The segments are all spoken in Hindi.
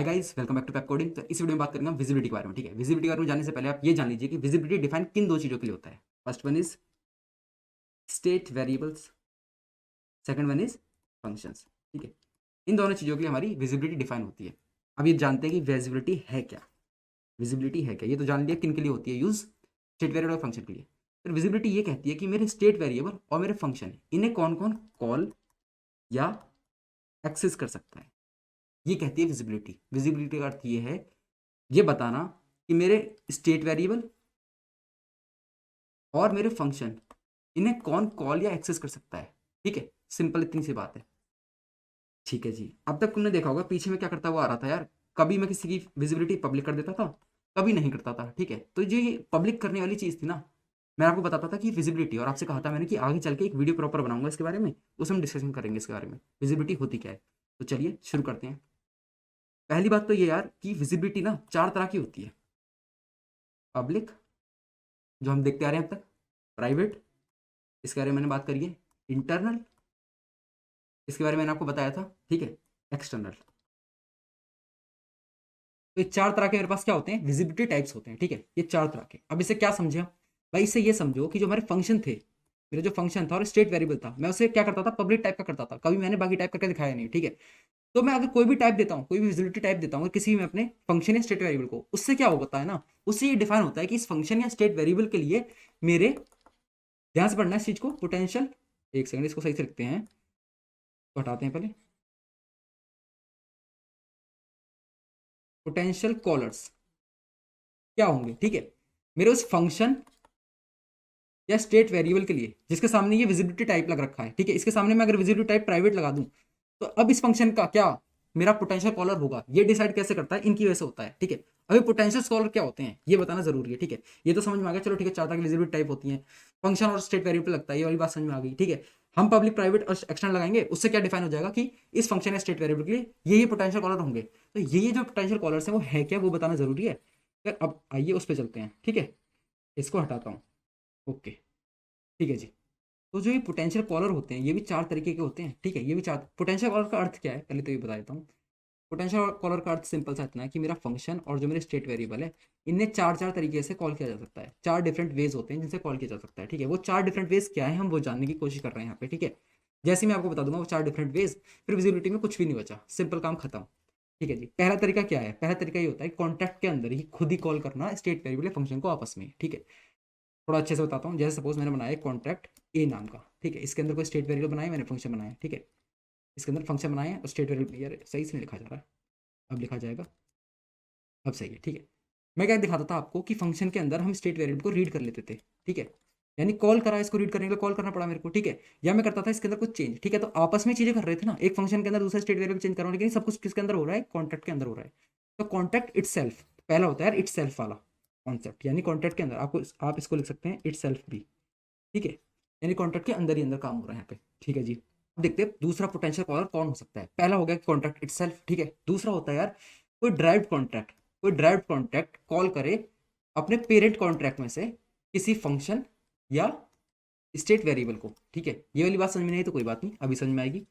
Hi guys, welcome back to Pepcoding. तो इस वीडियो में बात करेंगे हम विजिबिलिटी के बारे में। ठीक है, विजिबिलिटी के बारे में जानने से पहले आप ये जान लीजिए कि विजिबिलिटी डिफाइन किन दो चीज़ों के लिए होता है। First one is state variables, second one is functions. ठीक है, इन दोनों चीज़ों के लिए हमारी विजिबिलिटी डिफाइन होती है। अब ये जानते हैं कि विजिबिलिटी है क्या। विजिबिलिटी है क्या, ये तो जान लिया किन के लिए होती है, यूज स्टेट वेरिएबल और फंक्शन के लिए। फिर विजिबिलिटी ये कहती है कि मेरे स्टेट वेरिएबल और मेरे फंक्शन इन्हें कौन कौन कॉल या एक्सेस कर सकता है, ये कहती है विजिबिलिटी। विजिबिलिटी का अर्थ ये है, ये बताना कि मेरे स्टेट वेरिएबल और मेरे फंक्शन इन्हें कौन कॉल या एक्सेस कर सकता है। ठीक है, सिंपल इतनी सी बात है। ठीक है जी, अब तक तुमने देखा होगा पीछे में क्या करता हुआ आ रहा था यार। कभी मैं किसी की विजिबिलिटी पब्लिक कर देता था, कभी नहीं करता था। ठीक है, तो ये पब्लिक करने वाली चीज़ थी ना, मैं आपको बताता था कि विजिबिलिटी, और आपसे कहा था मैंने कि आगे चल के एक वीडियो प्रॉपर बनाऊंगा इसके बारे में, उसमें हम डिस्कशन करेंगे इसके बारे में विजिबिलिटी होती क्या है। तो चलिए शुरू करते हैं। पहली बात तो ये यार कि विजिबिलिटी ना चार तरह की होती है। पब्लिक, जो हम देखते आ रहे हैं अब तक। प्राइवेट, इसके बारे में मैंने बात करी है। इंटरनल, इसके बारे में मैंने आपको बताया था। ठीक है, एक्सटर्नल। तो ये चार तरह के मेरे पास क्या होते हैं, विजिबिलिटी टाइप्स होते हैं। ठीक है, ये चार तरह के। अब इसे क्या समझे आप? भाई इससे ये समझो कि जो हमारे फंक्शन थे, मेरा जो फंक्शन था और स्टेट वेरिएबल था, मैं उसे क्या करता था, पब्लिक टाइप का करता था। कभी मैंने बाकी टाइप करके दिखाया नहीं। ठीक है, तो मैं अगर कोई भी टाइप देता हूँ, कोई भी विजिबिलिटी टाइप देता हूँ किसी भी अपने फंक्शन या स्टेट वेरिएबल को, उससे क्या होता है ना, उससे ये डिफाइन होता है कि इस फंक्शन या स्टेट वेरिएबल के लिए मेरे, ध्यान से पढ़ना इस चीज को, पोटेंशियल, एक सेकंड इसको सही से लिखते हैं, तो हटाते हैं पहले। पोटेंशियल कॉलर्स क्या होंगे, ठीक है, मेरे उस फंक्शन या स्टेट वेरिएबल के लिए जिसके सामने ये विजिबिलिटी टाइप लग रखा है। ठीक है, इसके सामने मैं अगर विजिबिलिटी टाइप प्राइवेट लगा दूं, तो अब इस फंक्शन का क्या मेरा पोटेंशियल कॉलर होगा, ये डिसाइड कैसे करता है, इनकी वजह से होता है। ठीक है, अभी पोटेंशियल कॉलर क्या होते हैं ये बताना जरूरी है। ठीक है, ये तो समझ में आ गया। चलो ठीक है, चार तरह की विजिबिलिटी टाइप होती है, फंक्शन और स्टेट वेरिएबल लगता है, ये वाली बात समझ में आ गई। ठीक है, हम पब्लिक प्राइवेट और एक्सटर्नल लगाएंगे, उससे क्या डिफाइन हो जाएगा कि इस फंक्शन या स्टेट वेरिएबल के लिए ये पोटेंशियल कॉलर होंगे। तो ये जो पोटेंशियल कॉलर्स हैं वो है क्या, वो बताना जरूरी है। यार अब आइए उस पर चलते हैं। ठीक है, इसको हटाता हूँ। ओके, ठीक है जी। तो जो ये पोटेंशियल कॉलर होते हैं, ये भी चार तरीके के होते हैं। ठीक है, ये भी चार। पोटेंशियल कॉलर का अर्थ क्या है, पहले तो ये बता देता हूँ। पोटेंशियल कॉलर का अर्थ सिंपल सा इतना है कि मेरा फंक्शन और जो मेरे स्टेट वेरिएबल है, इन्हें चार चार तरीके से कॉल किया जा सकता है। चार डिफरेंट वेज होते हैं जिनसे कॉल किया जा सकता है। ठीक है, वो चार डिफरेंट वेज क्या है, हम वो जानने की कोशिश कर रहे हैं यहाँ पे। ठीक है, जैसे मैं आपको बता दूंगा वो चार डिफरेंट वेज, फिर विजिबिलिटी में कुछ भी नहीं बचा, सिंपल काम खत्म। ठीक है जी, पहला तरीका क्या है, पहला तरीका ये होता है कॉन्टैक्ट के अंदर ही खुद ही कॉल करना स्टेट वेरिएबल फंक्शन को आपस में। ठीक है, थोड़ा अच्छे से बताता हूँ। जैसे सपोज मैंने बनाया कॉन्ट्रैक्ट ए नाम का। ठीक है, इसके अंदर कोई स्टेट वेरिएबल बनाया, मैंने फंक्शन बनाया। ठीक है, इसके अंदर फंक्शन बनाया और स्टेट वेरिएबल, यार सही से नहीं लिखा जा रहा है, अब लिखा जाएगा, अब सही है। ठीक है, मैं क्या दिखाता था आपको कि फंक्शन के अंदर हम स्टेट वेरिएबल को रीड कर लेते थे। ठीक है, यानी कॉल करा, इसको रीड करने के लिए कॉल करना पड़ा मेरे को। ठीक है, या मैं करता था इसके अंदर कुछ चेंज। ठीक है, तो आपस में चीजें कर रहे थे ना, एक फंक्शन के अंदर दूसरा स्टेट वेरिएबल चेंज कर रहा हूं, लेकिन सब कुछ किसके अंदर हो रहा है, कॉन्ट्रैक्ट के अंदर हो रहा है। तो कॉन्ट्रैक्ट इटसेल्फ पहला होता है यार, इटसेल्फ वाला कॉन्सेप्ट, यानी कॉन्ट्रैक्ट के अंदर आपको, आप इसको लिख सकते हैं इटसेल्फ भी। ठीक है, यानी कॉन्ट्रैक्ट के अंदर ही अंदर काम हो रहा है यहाँ पे। ठीक है जी, अब देखते हैं दूसरा पोटेंशियल कॉलर कौन हो सकता है। पहला हो गया कॉन्ट्रैक्ट इटसेल्फ। ठीक है, दूसरा होता है यार कोई ड्राइव्ड कॉन्ट्रैक्ट। कोई ड्राइव्ड कॉन्ट्रैक्ट कॉल करे अपने पेरेंट कॉन्ट्रैक्ट में से किसी फंक्शन या स्टेट वेरिएबल को। ठीक है, ये वाली बात समझ में नहीं तो कोई बात नहीं, अभी समझ में आएगी।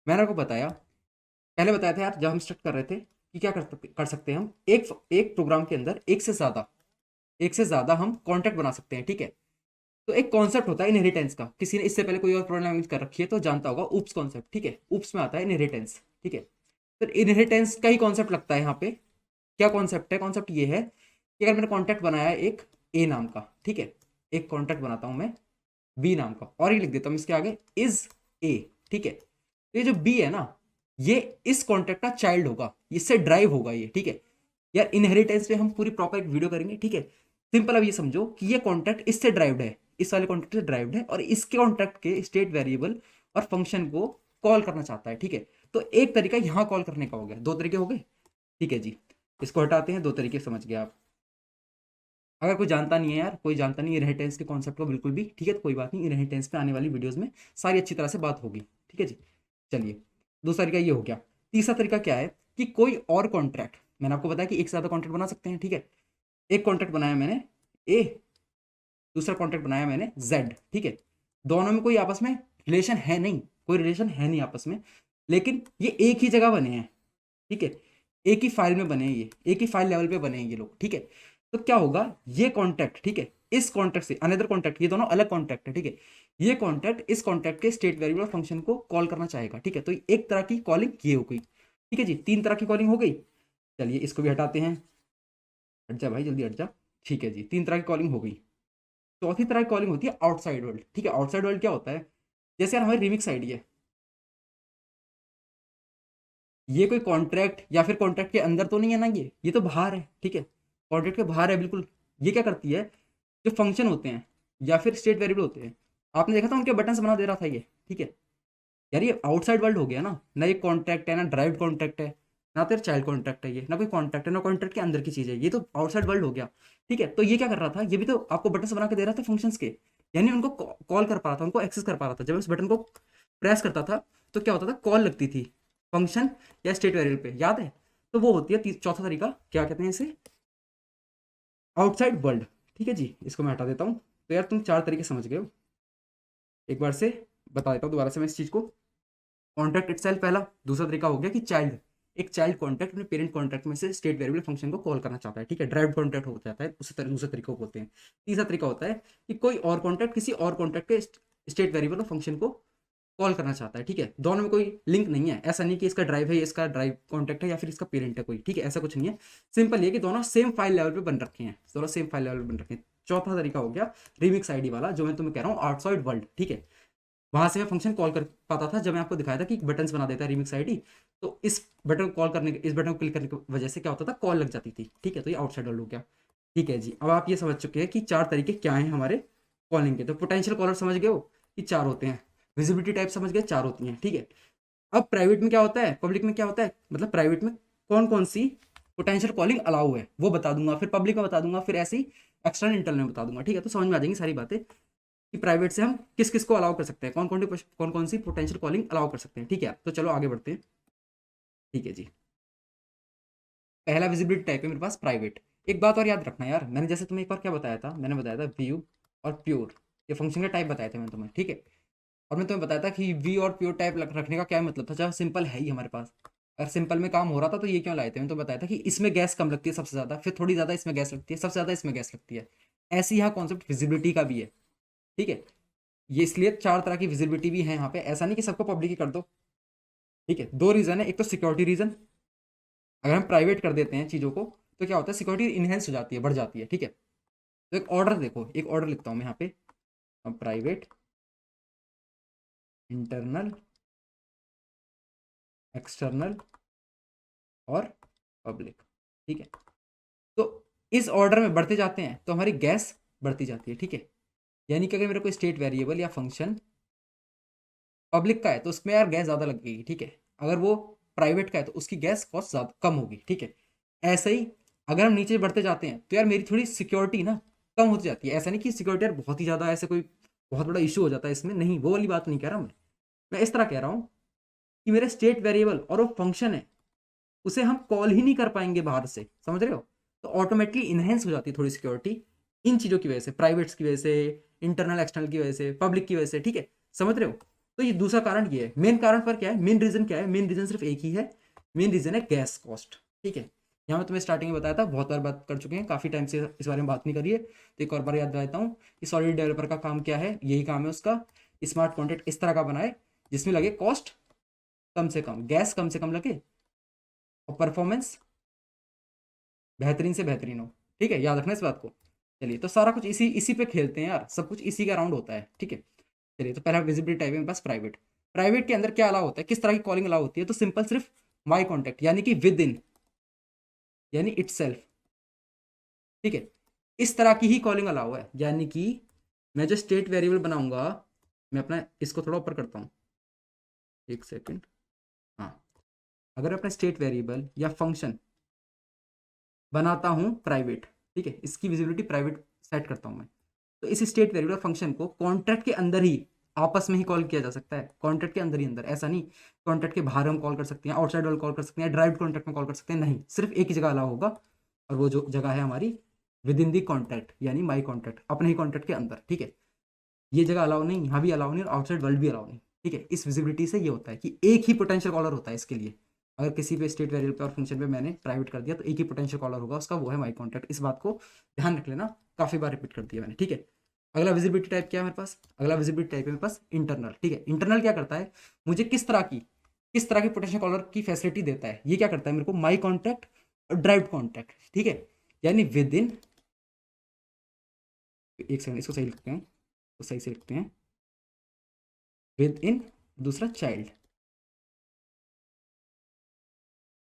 मैंने आपको बताया, पहले बताया था यार जब हम स्टार्ट कर रहे थे कि क्या कर सकते हैं हम, एक एक प्रोग्राम के अंदर एक से ज्यादा हम कॉन्ट्रैक्ट बना सकते हैं। ठीक है, तो एक कॉन्सेप्ट होता है इनहेरिटेंस का, किसी ने इससे पहले कोई और प्रोग्राम लैंग्वेज कर रखी है तो जानता होगा, ऊप्स कॉन्सेप्ट। ठीक है, ऊप्स में आता है इनहेरिटेंस। ठीक है, तो इनहेरिटेंस का ही कॉन्सेप्ट लगता है यहाँ पे। क्या कॉन्सेप्ट है, कॉन्सेप्ट ये है कि अगर मैंने कॉन्ट्रैक्ट बनाया है एक ए नाम का, ठीक है, एक कॉन्ट्रैक्ट बनाता हूं मैं बी नाम का, और ये लिख देता हूं इसके आगे इज ए। ठीक है, तो ये जो बी है ना, ये इस कॉन्ट्रैक्ट का चाइल्ड होगा, इससे ड्राइव होगा ये। ठीक है, यार इनहेरिटेंस पे हम पूरी प्रॉपर एक वीडियो करेंगे। ठीक है, सिंपल अब ये समझो कि ये कॉन्ट्रैक्ट इससे ड्राइव्ड है, इस वाले कॉन्ट्रैक्ट से ड्राइव्ड है, और इसके कॉन्ट्रैक्ट के स्टेट वेरिएबल और फंक्शन को कॉल करना चाहता है। ठीक है, तो एक तरीका यहाँ कॉल करने का हो गया, दो तरीके हो गए। ठीक है जी, इसको हटाते हैं, दो तरीके समझ गए आप। अगर कोई जानता नहीं है यार, कोई जानता नहीं इनहेरिटेंस के कॉन्सेप्ट को बिल्कुल भी, ठीक है, तो कोई बात नहीं, इनहेरिटेंस पे आने वाली वीडियोस में सारी अच्छी तरह से बात होगी। ठीक है जी, चलिए, दूसरा तरीका ये हो गया। तीसरा तरीका क्या है कि कोई और कॉन्ट्रैक्ट, मैंने आपको बताया कि एक से ज्यादा कॉन्ट्रैक्ट बना सकते हैं। ठीक है, एक कॉन्ट्रैक्ट बनाया मैंने ए, दूसरा कॉन्ट्रैक्ट बनाया मैंने जेड। ठीक है, दोनों में कोई आपस में रिलेशन है नहीं, कोई रिलेशन है नहीं आपस में, लेकिन ये एक ही जगह बने हैं। ठीक है, एक ही फाइल में बने हैं, ये एक ही फाइल लेवल पे बने हैं ये लोग, ठीक है। तो क्या होगा, ये कॉन्टैक्ट, ठीक है, इस कॉन्टैक्ट से अनदर कॉन्टैक्ट, ये दोनों अलग कॉन्टैक्ट है, ठीक है। ये कॉन्टैक्ट इस कॉन्टैक्ट के स्टेट वेरिएबल फंक्शन को कॉल करना चाहेगा, ठीक है। तो एक तरह की कॉलिंग ये हो गई, ठीक है जी, 3 तरह की कॉलिंग हो गई। चलिए इसको भी हटाते हैं, हट जा भाई जल्दी हट जा। ठीक है जी, 3 तरह की कॉलिंग हो गई। चौथी तरह की कॉलिंग होती है आउटसाइड वर्ल्ड, ठीक है। आउटसाइड वर्ल्ड क्या होता है, जैसे यार हमारी रिमिक्स आईडी है, ये कोई कॉन्ट्रैक्ट या फिर कॉन्ट्रैक्ट के अंदर तो नहीं है ना, ये तो बाहर है, ठीक है। कॉन्ट्रैक्ट के बाहर है बिल्कुल। ये क्या करती है, जो फंक्शन होते हैं या फिर स्टेट वेरिएबल होते हैं, आपने देखा था उनके बटन्स बना दे रहा था ये, ठीक है। यार ये आउटसाइड वर्ल्ड हो गया ना ये कॉन्ट्रैक्ट है, ना ड्राइव कॉन्ट्रैक्ट है, ना तेरा चाइल्ड कॉन्ट्रैक्ट है, ये ना कोई कॉन्ट्रैक्ट है, ना कॉन्ट्रैक्ट के अंदर की चीज़ है, ये तो आउटसाइड वर्ल्ड हो गया, ठीक है। तो ये क्या कर रहा था, ये भी तो आपको बटन्स बना के दे रहा था फंक्शंस के, यानी उनको कॉल कर पा रहा था, उनको एक्सेस कर पा रहा था। जब इस बटन को प्रेस करता था तो क्या होता था, कॉल लगती थी फंक्शन या स्टेट वेरिएबल पे, याद है। तो वो होती है चौथा तरीका, क्या कहते हैं इसे, आउटसाइड वर्ल्ड, ठीक है जी। इसको मैं हटा देता हूँ। तो यार तुम 4 तरीके समझ गए हो, एक बार से बता देता हूँ दोबारा से मैं इस चीज़ को। कॉन्ट्रैक्ट इटसेल्फ पहला, दूसरा तरीका हो गया कि चाइल्ड, एक चाइल्ड कॉन्ट्रैक्ट अपने पेरेंट कॉन्ट्रैक्ट में से स्टेट वेरिएबल फंक्शन को कॉल करना चाहता है, ठीक है, ड्राइव कॉन्ट्रैक्ट हो जाता है, उसी तरह दूसरे तरीके को बोलते हैं। तीसरा तरीका होता है कि कोई और कॉन्ट्रैक्ट किसी और कॉन्ट्रैक्ट के स्टेट वेरिएबल और फंक्शन को कॉल करना चाहता है, ठीक है। दोनों में कोई लिंक नहीं है, ऐसा नहीं कि इसका ड्राइव है, इसका ड्राइव कॉन्टैक्ट है, या फिर इसका पेरेंट है कोई, ठीक है, ऐसा कुछ नहीं है। सिंपल ये कि दोनों सेम फाइल लेवल पे बन रखे हैं, दोनों सेम फाइल लेवल पे बन रखे हैं। चौथा तरीका हो गया रिमिक्स आईडी वाला, जो मैं तुम्हें कह रहा हूँ आउटसाइड वर्ल्ड, ठीक है। वहां से मैं फंक्शन कॉल कर पाता था, जब मैं आपको दिखाया था कि बटन्स बना देता है रिमिक्स आईडी। तो इस बटन को कॉल करने के, इस बटन को क्लिक करने की वजह से क्या होता था, कॉल लग जाती थी, ठीक है। तो ये आउटसाइड वर्ल्ड हो गया, ठीक है जी। अब आप ये समझ चुके हैं कि 4 तरीके क्या हैं हमारे कॉलिंग के। तो पोटेंशियल कॉलर समझ गए हो कि 4 होते हैं, विजिबिलिटी टाइप समझ गए 4 होती हैं, ठीक है। अब प्राइवेट में क्या होता है, पब्लिक में क्या होता है, मतलब प्राइवेट में कौन कौन सी पोटेंशियल कॉलिंग अलाउ है वो बता दूंगा, फिर पब्लिक में बता दूंगा, फिर ऐसे ही एक्सटर्नल इंटरनल में बता दूंगा, ठीक है। तो समझ में आ जाएंगी सारी बातें कि प्राइवेट से हम किस किस को अलाउ कर सकते हैं, कौन कौन सी पोटेंशियल कॉलिंग अलाउ कर सकते हैं, ठीक है। तो चलो आगे बढ़ते हैं, ठीक है जी। पहला विजिबिलिटी टाइप है मेरे पास प्राइवेट। एक बात और याद रखना यार, मैंने जैसे तुम्हें एक बार क्या बताया था, मैंने बताया था व्यू और प्योर, ये फंक्शन का टाइप बताए थे मैंने तुम्हें, ठीक है। और मैं तुम्हें बताया था कि वी और प्योर टाइप रखने का क्या मतलब था, जब सिंपल है ही हमारे पास, अगर सिंपल में काम हो रहा था तो ये क्यों लाए थे। मैंने तो बताया था कि इसमें गैस कम लगती है सबसे ज़्यादा, फिर थोड़ी ज़्यादा इसमें गैस लगती है, सबसे ज़्यादा इसमें गैस लगती है। ऐसी यहाँ कॉन्सेप्ट विजिबिलिटी का भी है, ठीक है। ये इसलिए 4 तरह की विजिबिलिटी भी है यहाँ पे, ऐसा नहीं कि सबको पब्लिक ही कर दो, ठीक है। 2 रीज़न है, एक तो सिक्योरिटी रीज़न, अगर हम प्राइवेट कर देते हैं चीज़ों को तो क्या होता है, सिक्योरिटी इनहेंस हो जाती है, बढ़ जाती है, ठीक है। तो एक ऑर्डर देखो, एक ऑर्डर लिखता हूँ मैं यहाँ पे, प्राइवेट, इंटरनल, एक्सटर्नल और पब्लिक, ठीक है। तो इस ऑर्डर में बढ़ते जाते हैं तो हमारी गैस बढ़ती जाती है, ठीक है। यानी कि अगर मेरा कोई स्टेट वेरिएबल या फंक्शन पब्लिक का है तो उसमें यार गैस ज़्यादा लगेगी, ठीक है। अगर वो प्राइवेट का है तो उसकी गैस कॉस्ट ज़्यादा कम होगी, ठीक है। ऐसे ही अगर हम नीचे बढ़ते जाते हैं तो यार मेरी थोड़ी सिक्योरिटी ना कम होती जाती है। ऐसा नहीं कि सिक्योरिटी यार बहुत ही ज़्यादा ऐसे कोई बहुत बड़ा इशू हो जाता है इसमें, नहीं, वो वाली बात नहीं कह रहा हूँ मैं इस तरह कह रहा हूँ कि मेरे स्टेट वेरिएबल और वो फंक्शन है उसे हम कॉल ही नहीं कर पाएंगे बाहर से, समझ रहे हो। तो ऑटोमेटिकली इनहेंस हो जाती है थोड़ी सिक्योरिटी इन चीज़ों की वजह से, प्राइवेट्स की वजह से, इंटरनल एक्सटर्नल की वजह से, पब्लिक की वजह से, ठीक है, समझ रहे हो। तो ये दूसरा कारण ये है। मेन कारण पर क्या है, मेन रीजन क्या है, मेन रीजन सिर्फ एक ही है, मेन रीजन है गैस कॉस्ट, ठीक है। यहाँ मैं तुम्हें स्टार्टिंग में बताया था, बहुत बार बात कर चुके हैं, काफ़ी टाइम से इस बारे में बात नहीं करी है, तो एक और बार याद दिलाता हूँ कि सॉलिड डेवलपर का काम क्या है, यही काम है उसका, स्मार्ट कॉन्ट्रैक्ट इस तरह का बनाए जिसमें लगे कॉस्ट कम से कम, गैस कम से कम लगे और परफॉर्मेंस बेहतरीन से बेहतरीन हो, ठीक है, याद रखना इस बात को। चलिए तो सारा कुछ इसी इसी पे खेलते हैं यार, सब कुछ इसी का राउंड होता है, ठीक है। चलिए तो पहला विजिबिलिटी टाइप है मेरे पास प्राइवेट। प्राइवेट के अंदर क्या अलाउ होता है, किस तरह की कॉलिंग अलाउ होती है, तो सिंपल सिर्फ माई कॉन्टैक्ट यानी कि विद इन, यानी इटसेल्फ, ठीक है। इस तरह की ही कॉलिंग अलाउ है, यानी कि मैं जो स्टेट वेरिएबल बनाऊंगा, मैं अपना इसको थोड़ा ऊपर करता हूँ, एक सेकेंड, हाँ। अगर अपना स्टेट वेरिएबल या फंक्शन बनाता हूँ प्राइवेट, ठीक है, इसकी विजिबिलिटी प्राइवेट सेट करता हूँ मैं, तो इस स्टेट वेरिएबल फंक्शन को कॉन्ट्रैक्ट के अंदर ही आपस में ही कॉल किया जा सकता है, कॉन्ट्रैक्ट के अंदर ही अंदर, ऐसा नहीं कॉन्ट्रैक्ट के बाहर हम कॉल कर सकते हैं, आउटसाइड वाल कॉल कर सकते हैं, ड्राइव कॉन्ट्रैक्ट में कॉल कर सकते हैं, नहीं, सिर्फ एक ही जगह अलाउ होगा, और वो जो जगह है हमारी विद इन दी कॉन्ट्रैक्ट, यानी माई कॉन्ट्रैक्ट, अपने ही कॉन्ट्रैक्ट के अंदर, ठीक है। ये जगह अलाउ नहीं, यहाँ भी अलाउ नहीं, और आउटसाइड वर्ल्ड भी अलाउ नहीं, ठीक है। इस विजिबिलिटी से ये होता है कि एक ही पोटेंशियल कॉलर होता है इसके लिए, अगर किसी पे स्टेट वेरिएबल पे और फंक्शन पे मैंने प्राइवेट कर दिया तो एक ही पोटेंशियल कॉलर होगा उसका, वो है माई कॉन्टैक्ट। इस बात को ध्यान रख लेना, काफी बार रिपीट कर दिया मैंने, ठीक है। अगला विजिबिलिटी टाइप क्या है मेरे पास, अगला विजिबिलिटी टाइप है मेरे पास इंटरनल, ठीक है। इंटरनल क्या करता है, मुझे किस तरह की पोटेंशियल कॉलर की फैसिलिटी देता है, ये क्या करता है मेरे को माई कॉन्टैक्ट और ड्राइव कॉन्टैक्ट, ठीक है। यानी विद इन, एक सेकंड इसको सही लिखते हैं, तो सही से लिखते हैं, विद इन दूसरा चाइल्ड,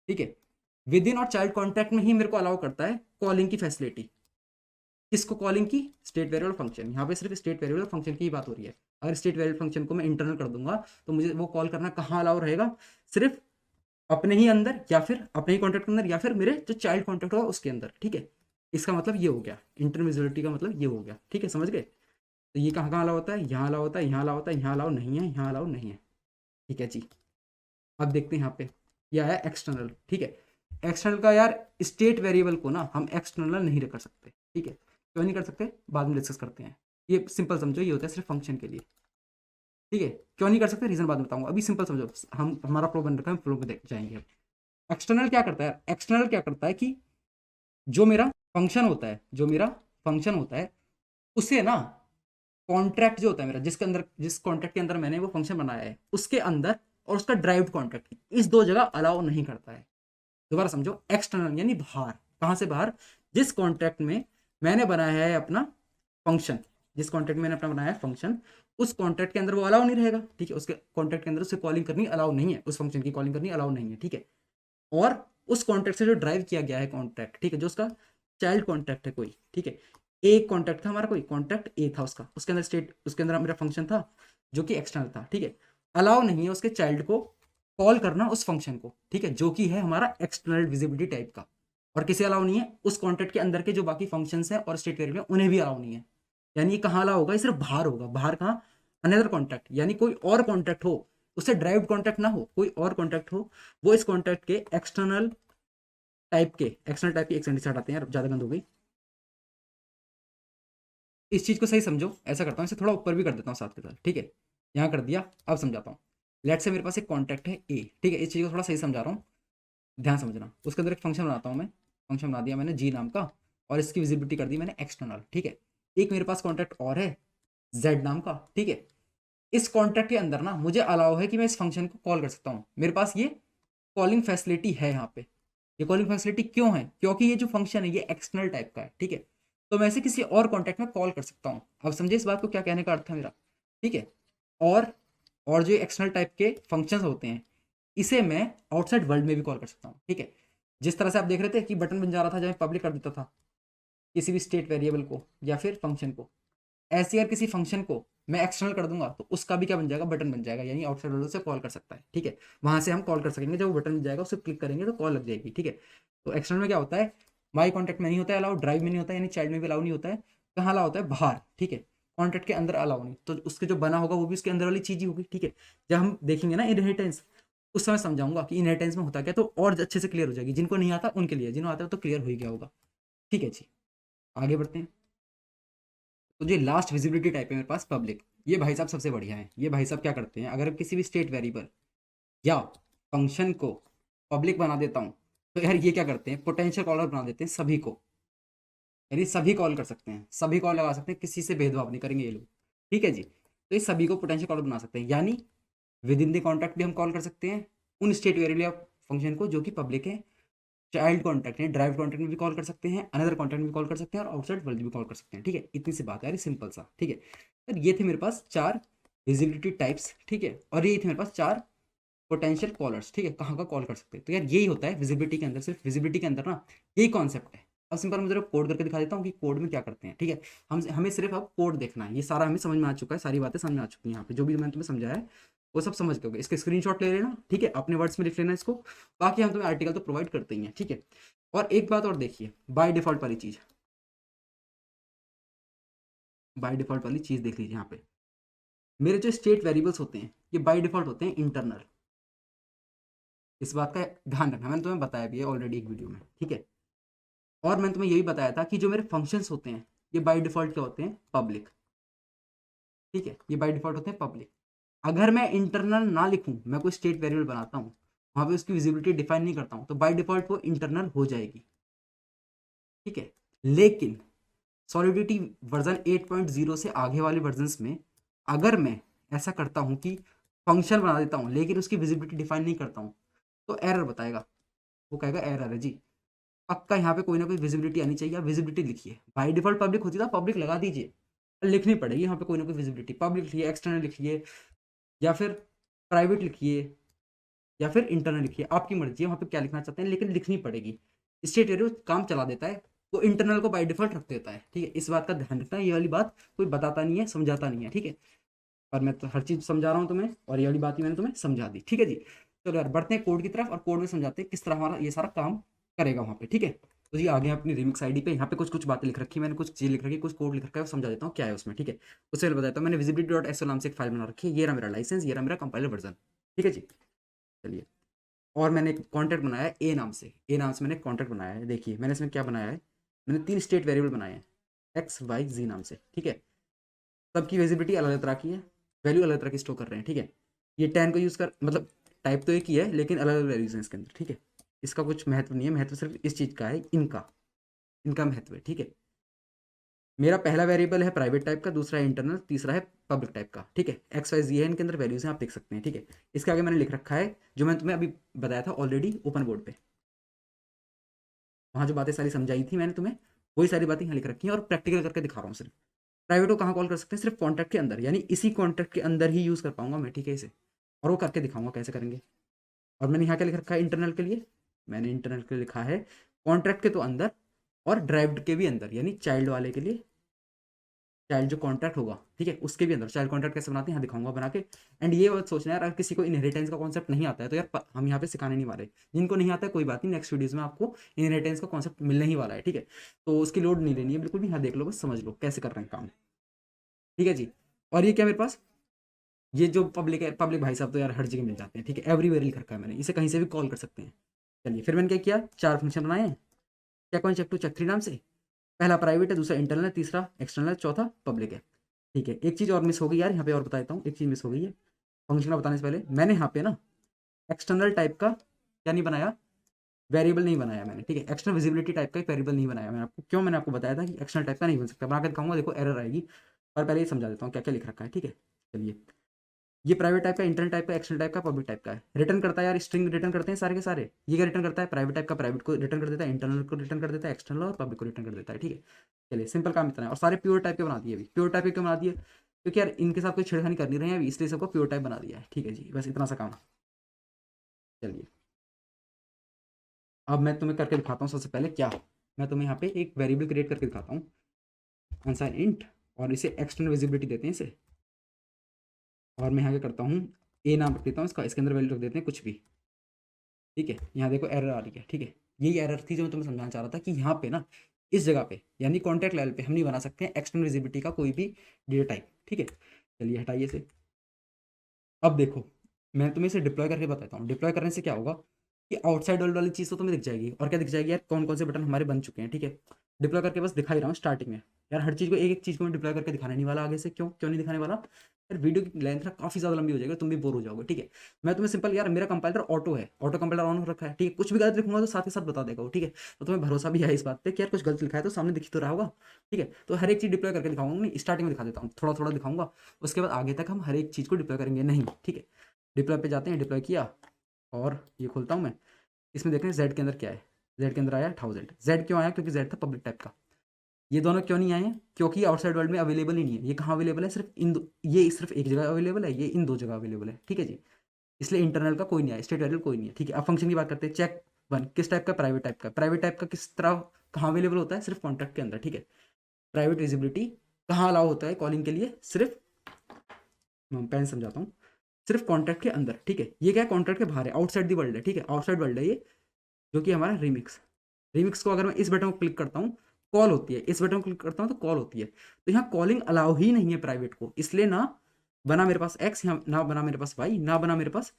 ठीक है। विद इन और चाइल्ड कॉन्टैक्ट में ही मेरे को अलाउ करता है कॉलिंग की फैसिलिटी। किसको कॉलिंग की, स्टेट वेरिएबल फंक्शन। यहाँ पे सिर्फ स्टेट वेरिएबल फंक्शन की ही बात हो रही है। अगर स्टेट वेरिएबल फंक्शन को मैं इंटरनल कर दूंगा तो मुझे वो कॉल करना कहाँ अलाउ रहेगा, सिर्फ अपने ही अंदर, या फिर अपने ही कॉन्टैक्ट के अंदर, या फिर मेरे जो चाइल्ड कॉन्टैक्ट होगा उसके अंदर, ठीक है। इसका मतलब ये हो गया, इंटरमिजिबिलिटी का मतलब ये हो गया, ठीक है, समझ गए। तो ये कहाँ कहाँ अलाउ होता है, यहाँ अलाउ होता है, यहाँ अलाउ होता है, यहाँ अलाउ नहीं है, यहाँ अलाउ नहीं है, ठीक है जी। अब देखते हैं यहाँ पे, यह है एक्सटर्नल, ठीक है। एक्सटर्नल का यार, स्टेट वेरिएबल को ना हम एक्सटर्नल नहीं कर सकते, ठीक है। क्यों नहीं कर सकते, बाद में डिस्कस करते हैं। ये सिंपल समझो, ये होता है सिर्फ फंक्शन के लिए, ठीक है। क्यों नहीं कर सकते, रीजन बाद में बताऊंगा, अभी सिंपल समझो। हम हमारा फ्लो बन रखा है, फ्लो में देख जाएंगे अब। एक्सटर्नल क्या करता है, एक्सटर्नल क्या करता है कि जो मेरा फंक्शन होता है, जो मेरा फंक्शन होता है उसे ना, कॉन्ट्रैक्ट जो होता है मेरा, जिसके अंदर, जिस कॉन्ट्रैक्ट के अंदर मैंने वो फंक्शन बनाया है उसके अंदर, और उसका ड्राइव्ड कॉन्ट्रैक्ट, इस दो जगह अलाउ नहीं करता है। दोबारा समझो, एक्सटर्नल यानी बाहर, कहां से बाहर, जिस कॉन्ट्रैक्ट में मैंने बनाया है अपना फंक्शन, जिस कॉन्ट्रैक्ट में मैंने अपना बनाया है फंक्शन, उस कॉन्ट्रैक्ट के अंदर वो अलाउ नहीं रहेगा, ठीक है। उसके कॉन्ट्रैक्ट के अंदर उसे कॉलिंग करनी अलाउ नहीं है, उस फंक्शन की कॉलिंग करनी अलाउ नहीं है, ठीक है। और उस कॉन्ट्रैक्ट से जो ड्राइव किया गया है कॉन्ट्रैक्ट, ठीक है, जो उसका चाइल्ड कॉन्ट्रैक्ट है कोई, ठीक है। एक कॉन्ट्रैक्ट था हमारा, कोई कॉन्ट्रैक्ट ए था उसका, उसके अंदर स्टेट, उसके अंदर मेरा फंक्शन था जो कि एक्सटर्नल था, ठीक है। अलाउ नहीं है उसके चाइल्ड को कॉल करना उस फंक्शन को, ठीक है, जो कि है हमारा एक्सटर्नल विजिबिलिटी टाइप का। और किसे अलाउ नहीं है, उस कॉन्ट्रैक्ट के अंदर के जो बाकी फंक्शंस हैं और स्टेट वेरिएबल उन्हें भी अलाउ नहीं है। यानी ये कहाँ अलाउ होगा, ये सिर्फ बाहर होगा। बाहर कहाँ, अनदर कॉन्ट्रैक्ट, यानी कोई और कॉन्ट्रैक्ट हो, उससे ड्राइव्ड कॉन्ट्रैक्ट ना हो, कोई और कॉन्ट्रैक्ट हो, वो इस कॉन्ट्रैक्ट के एक्सटर्नल टाइप की एक सेंटेंस हटाते हैं यार, ज्यादा गंद हो गई। इस चीज को सही समझो, ऐसा करता हूँ, इसे थोड़ा ऊपर भी कर देता हूँ साथ के साथ, ठीक है। यहाँ कर दिया, अब समझाता हूँ। लेट से मेरे पास एक कॉन्ट्रैक्ट है ए, ठीक है, इस चीज को थोड़ा सही समझा रहा हूँ, ध्यान समझना। उसके अंदर एक फंक्शन बनाता हूँ मैं, फंक्शन बना दिया मैंने जी नाम का, और इसकी विजिबिलिटी कर दी मैंने एक्सटर्नल, ठीक है। एक मेरे पास कॉन्ट्रैक्ट और है जेड नाम का, ठीक है। इस कॉन्ट्रैक्ट के अंदर ना मुझे अलाउ है कि मैं इस फंक्शन को कॉल कर सकता हूँ, मेरे पास ये कॉलिंग फैसिलिटी है यहाँ पे। ये कॉलिंग फैसिलिटी क्यों है, क्योंकि ये जो फंक्शन है ये एक्सटर्नल टाइप का है, ठीक है। तो मैं इसे किसी और कॉन्टैक्ट में कॉल कर सकता हूँ। अब समझे इस बात को, क्या कहने का अर्थ है मेरा, ठीक है। और और जो एक्सटर्नल टाइप के फंक्शंस होते हैं, इसे मैं आउटसाइड वर्ल्ड में भी कॉल कर सकता हूँ, ठीक है। जिस तरह से आप देख रहे थे कि बटन बन जा रहा था जब मैं पब्लिक कर देता था किसी भी स्टेट वेरिएबल को या फिर फंक्शन को, ऐसे अगर किसी फंक्शन को मैं एक्सटर्नल कर दूंगा तो उसका भी क्या बन जाएगा, बटन बन जाएगा, यानी आउटसाइड वर्ल्ड से कॉल कर सकता है, ठीक है। वहां से हम कॉल कर सकेंगे, जब वो बटन बन जाएगा उसे क्लिक करेंगे तो कॉल लग जाएगी, ठीक है। तो एक्सटर्नल में क्या होता है, माई कॉन्टैक्ट में नहीं होता है अलाउ, ड्राइव में नहीं होता है, यानी चाइल्ड में भी अलाउ नहीं होता है। कहाँ अलाउ होता है, बाहर, ठीक है। कॉन्टैक्ट के अंदर अलाउ नहीं, तो उसके जो बना होगा वो भी उसके अंदर वाली चीज ही होगी, ठीक है। जब हम देखेंगे ना इनहेरिटेंस, उस समय समझाऊंगा कि इनहेरिटेंस में होता क्या, तो और अच्छे से क्लियर हो जाएगी। जिनको नहीं आता उनके लिए, जिन्होंने आता है तो क्लियर हो ही गया होगा, ठीक है जी। आगे बढ़ते हैं। तो जो लास्ट विजिबिलिटी टाइप है मेरे पास पब्लिक, ये भाई साहब सबसे बढ़िया है। ये भाई साहब क्या करते हैं, अगर किसी भी स्टेट वेरिएबल या फंक्शन को पब्लिक बना देता हूँ तो यार ये क्या करते हैं, पोटेंशियल कॉलर बना देते हैं सभी को, यानी सभी कॉल कर सकते हैं, सभी कॉल लगा सकते हैं, किसी से भेदभाव नहीं करेंगे ये लोग, ठीक है जी। तो ये सभी को पोटेंशियल कॉलर बना सकते हैं, यानी विद इन द कॉन्ट्रैक्ट भी हम कॉल कर सकते हैं उन स्टेट वेरिएबल या फंक्शन को जो कि पब्लिक है। चाइल्ड कॉन्टैक्ट है, ड्राइव कॉन्टैक्ट में भी कॉल कर सकते हैं, अनदर कॉन्टैक्ट में भी कॉल कर सकते हैं, और आउटसाइड वर्ल्ड भी कॉल कर सकते हैं, ठीक है। इतनी सी बात है यार, सिंपल सा, ठीक है। सर ये थे मेरे पास 4 विजिबिलिटी टाइप्स, ठीक है, और ये थे मेरे पास 4 पोटेंशियल कॉलर्स, ठीक है, कहाँ का कॉल कर सकते हैं। तो यार यही होता है विजिबिलिटी के अंदर, सिर्फ विजिबिलिटी के अंदर ना यही कॉन्सेप्ट है। अब सिंपल मैं जरा कोड करके दिखा देता हूँ कि कोड में क्या करते हैं, ठीक है। हम हमें सिर्फ अब कोड देखना है, ये सारा हमें समझ में आ चुका है, सारी बातें समझ में आ चुकी हैं यहाँ पे, जो भी मैंने तुम्हें समझाया है वो सब समझ गए। इसके स्क्रीनशॉट ले लेना, ठीक है, अपने वर्ड्स में लिख लेना इसको। बाकी हम तुम्हें आर्टिकल तो प्रोवाइड करते ही हैं, ठीक है। और एक बात और देखिए, बाय डिफॉल्ट वाली चीज, बाय डिफॉल्ट वाली चीज देख लीजिए यहाँ पे। मेरे जो स्टेट वेरिएबल्स होते हैं ये बाय डिफॉल्ट होते हैं इंटरनल। इस बात का ध्यान रखना, मैंने तुम्हें बताया भी है ऑलरेडी एक वीडियो में, ठीक है। और मैंने तुम्हें यही बताया था कि जो मेरे फंक्शंस होते हैं ये बाय डिफॉल्ट क्या होते हैं, पब्लिक, ठीक है। ये बाय डिफॉल्ट होते हैं पब्लिक। अगर मैं इंटरनल ना लिखूं, मैं कोई स्टेट वेरिएबल बनाता हूँ वहाँ पे उसकी विजिबिलिटी डिफाइन नहीं करता हूँ, तो बाय डिफॉल्ट वो इंटरनल हो जाएगी, ठीक है। लेकिन सॉलिडिटी वर्जन 8.0 से आगे वाले वर्जन्स में अगर मैं ऐसा करता हूँ कि फंक्शन बना देता हूँ लेकिन उसकी विजिबिलिटी डिफाइन नहीं करता हूँ, तो एरर बताएगा, वो कहेगा एरर है जी। पक्का यहाँ पे कोई ना कोई विजिबिलिटी आनी चाहिए, विजिबिलिटी लिखिए। बाय डिफॉल्ट पब्लिक होती था, पब्लिक लगा दीजिए, लिखनी पड़ेगी यहाँ पे कोई ना कोई विजिबिलिटी। पब्लिक लिखिए, एक्सटर्नल लिखिए, या फिर प्राइवेट लिखिए, या फिर इंटरनल लिखिए, आपकी मर्जी है वहाँ पे क्या लिखना चाहते हैं, लेकिन लिखनी पड़ेगी। स्टेट वेरिएबल काम चला देता है, वो इंटरनल को बाय डिफॉल्ट रख देता है, ठीक है। इस बात का ध्यान रखना, ये वाली बात कोई बताता नहीं है, समझाता नहीं है, ठीक है। और मैं तो हर चीज़ समझा रहा हूँ तुम्हें, और ये वाली बात ही मैंने तुम्हें समझा दी, ठीक है जी। चलो यार बढ़ते हैं कोड की तरफ, और कोड में समझाते हैं किस तरह हमारा ये सारा काम करेगा वहाँ पे, ठीक है। तो जी आगे अपनी रिमिक्स आईडी पे यहाँ पे कुछ कुछ बातें लिख रखी है मैंने, कुछ चीज़ लिख रखी है, कुछ कोड लिख रखा है, वो समझा देता हूँ क्या है उसमें, ठीक है। उससे पहले बताता हूँ, मैंने visibility.so नाम से एक फाइल बना रखी है, ये रहा मेरा लाइसेंस, ये रहा मेरा कंपाइलर वर्जन, ठीक है जी। चलिए, और मैंने एक कॉन्ट्रैक्ट बनाया है ए नाम से, ए नाम से मैंने कॉन्ट्रैक्ट बनाया है। देखिए मैंने इसमें क्या बनाया है, मैंने 3 स्टेट वेरिएबल बनाए हैं, एक्स वाई जी नाम से, ठीक है। सबकी विजिबिलिटी अलग अलग तरह की है, वैल्यू अलग तरह की स्टोर कर रहे हैं, ठीक है। ये 10 को यूज़ कर, मतलब टाइप तो एक ही है लेकिन अलग अलग वैल्यूज हैं इसके अंदर, ठीक है। इसका कुछ महत्व नहीं है, महत्व सिर्फ इस चीज़ का है, इनका इनका महत्व है, ठीक है। मेरा पहला वेरिएबल है प्राइवेट टाइप का, दूसरा है इंटरनल, तीसरा है पब्लिक टाइप का, ठीक है। एक्स वाई जी है, इनके अंदर वैल्यूज हैं, आप देख सकते हैं, ठीक है। इसके आगे मैंने लिख रखा है जो मैंने तुम्हें अभी बताया था ऑलरेडी ओपन बोर्ड पे, वहाँ जो बातें सारी समझाई थी मैंने तुम्हें, वही सारी बातें यहाँ लिख रखी हैं, और प्रैक्टिकल करके दिखा रहा हूँ सिर्फ। प्राइवेट को कहाँ कॉल कर सकते हैं, सिर्फ कॉन्ट्रैक्ट के अंदर, यानी इसी कॉन्ट्रैक्ट के अंदर ही यूज़ कर पाऊंगा मैं, ठीक है इसे, और वो करके दिखाऊंगा कैसे करेंगे। और मैंने यहाँ क्या लिख रखा है इंटरनल के लिए, मैंने इंटरनल के लिए लिखा है कॉन्ट्रैक्ट के तो अंदर, और ड्राइव्ड के भी अंदर, यानी चाइल्ड वाले के लिए, चाइल्ड जो कॉन्ट्रैक्ट होगा, ठीक है, उसके भी अंदर चाइल्ड कॉन्ट्रैक्ट कैसे बनाते हैं यहाँ दिखाऊंगा बना के। एंड ये बात सोचना यार, अगर किसी को इनहेरिटेंस का कॉन्सेप्ट नहीं आता है तो यार हम यहाँ पे सिखाने नहीं वाले, जिनको नहीं आता है कोई बात नहीं, नेक्स्ट वीडियोज में आपको इनहेरिटेंस का कॉन्सेप्ट मिलने ही वाला है, ठीक है। तो उसकी लोड नहीं लेनी है बिल्कुल भी, यहाँ देख लो बस, समझ लो कैसे कर रहे हैं काम, ठीक है जी। और ये क्या मेरे पास, ये जो पब्लिक है, पब्लिक भाई साहब तो यार हर जगह मिल जाते हैं, ठीक है, एवरीवेयर लिख रखा है मैंने, इसे कहीं से भी कॉल कर सकते हैं। चलिए फिर मैंने क्या किया, 4 फंक्शन बनाए हैं, check one check two check three नाम से। पहला प्राइवेट है, दूसरा इंटरनल है, तीसरा एक्सटर्नल है, चौथा पब्लिक है, ठीक है। एक चीज़ और मिस हो गई यार यहाँ पे, और बता देता हूँ, एक चीज़ मिस हो गई है। फंक्शन का बताने से पहले मैंने यहाँ पे ना एक्सटर्नल टाइप का क्या नहीं बनाया, वेरिएबल नहीं बनाया मैंने, ठीक है। एक्सटर्नल विजिबिलिटी टाइप का एक वेरिएबल नहीं बनाया मैंने, आपको क्यों, मैंने आपको बताया था कि एक्सटर्नल टाइप का नहीं बन सकता, बना के दिखाऊंगा, देखो एरर आएगी। पर पहले ये समझा देता हूँ क्या क्या लिख रखा है, ठीक है। चलिए, ये प्राइवेट टाइप का, इंटरनल टाइप का, एक्सटर्नल टाइप का, पब्लिक टाइप का है। रिटर्न करता है यार, स्ट्रिंग रिटर्न करते हैं सारे के सारे। ये क्या रिटर्न करता है, प्राइवेट टाइप का प्राइवेट को रिटर्न कर देता है, इंटरनल को रिटर्न कर देता है, एक्सटर्नल और पब्लिक को रिटर्न कर देता है, ठीक है। चलिए सिंपल काम इतना है, और सारे प्योर टाइप के बना दिए। अभी प्योर टाइप के क्यों बना दिए, क्योंकि यार इनके साथ कोई छेड़खानी कर नहीं रहे हैं अभी, इसलिए सबको प्योर टाइप बना दिया है, ठीक है जी, बस इतना सा काम। चलिए अब मैं तुम्हें करके दिखाता हूँ, सबसे पहले क्या, मैं तुम्हें यहाँ पे एक वेरिएबल क्रिएट करके दिखाता हूँ, अनसाइन इंट, और इसे एक्सटर्नल विजिबिलिटी देते हैं इसे। और मैं यहाँ क्या करता हूँ, ए नाम रख देता हूँ इसका, इसके अंदर वैल्यू रख देते हैं कुछ भी, ठीक है। यहाँ देखो एरर आ रही है, ठीक है। यही एरर थी जो मैं तुम्हें समझाना चाह रहा था, कि यहाँ पे ना इस जगह पे, यानी कॉन्टैक्ट लेवल पे हम नहीं बना सकते हैं एक्सटर्नल विजिबिलिटी का कोई भी डेटा टाइप, ठीक है। चलिए हटाइए इसे। अब देखो मैं तुम्हें इसे डिप्लॉय करके बताता हूँ, डिप्लॉय करने से क्या होगा कि आउटसाइड वर्ल्ड वाली चीज़ तो तुम्हें दिख जाएगी, और क्या दिख जाएगी यार, कौन कौन से बटन हमारे बन चुके हैं, ठीक है। डिप्लॉय करके बस दिखा ही रहा हूँ स्टार्टिंग में, यार हर चीज़ को एक एक चीज़ को मैं डिप्लॉय करके दिखाने नहीं वाला आगे से, क्यों क्यों नहीं दिखाने वाला यार, वीडियो की लेंथ ना काफ़ी ज़्यादा लंबी हो जाएगी, तुम भी बोर हो जाओगे, ठीक है। मैं तुम्हें सिंपल, यार मेरा कंपाइलर ऑटो है, ऑटो कंपाइलर ऑन हो रखा है, ठीक है। कुछ भी गलत लिखूंगा तो साथ ही साथ बता देगा वो, ठीक है। तो तुम्हें भरोसा भी है इस बात पे कि यार कुछ गलत लिखा है तो सामने दिख तो रहा होगा, ठीक है। तो हर एक चीज़ डिप्लॉय करके दिखाऊंगा नहीं, स्टार्टिंग में दिखा देता हूँ, थोड़ा थोड़ा दिखाऊंगा, उसके बाद आगे तक हम हर एक चीज़ को डिप्लॉय करेंगे नहीं, ठीक है। डिप्लॉय पे जाते हैं, डिप्लॉय किया, और ये खोलता हूँ मैं, इसमें देखें जेड के अंदर क्या है, जेड के अंदर आया 1000। जेड क्यों आया, क्योंकि जेड था पब्लिक टाइप का। ये दोनों क्यों नहीं आए हैं, क्योंकि आउटसाइड वर्ल्ड में अवेलेबल ही नहीं है। ये कहाँ अवेलेबल है, सिर्फ ये सिर्फ एक जगह अवेलेबल है, ये इन दो जगह अवेलेबल है, ठीक है जी। इसलिए इंटरनल का कोई नहीं है, स्टेट वेरिएबल कोई नहीं है, ठीक है। अब फंक्शन की बात करते हैं, चेक वन किस टाइप का, प्राइवेट टाइप का। प्राइवेट टाइप का किस तरह कहाँ अवेलेबल होता है, सिर्फ कॉन्ट्रैक्ट के अंदर, ठीक है। प्राइवेट विजिबिलिटी कहाँ अलाउ होता है कॉलिंग के लिए, सिर्फ, मैं पेन समझाता हूँ, सिर्फ कॉन्ट्रैक्ट के अंदर, ठीक है। ये क्या है, कॉन्ट्रैक्ट के बाहर है, आउटसाइड दी वर्ल्ड है, ठीक है, आउटसाइड वर्ल्ड है ये, जो कि हमारा रिमिक्स। रिमिक्स को अगर मैं इस बटन को क्लिक करता हूँ कॉल होती है, इस बटन को क्लिक करता हूँ तो कॉल होती है। तो यहाँ कॉलिंग अलाउ ही नहीं है प्राइवेट को, इसलिए ना बना मेरे पास एक्स, यहाँ ना बना मेरे पास वाई, ना बना मेरे पास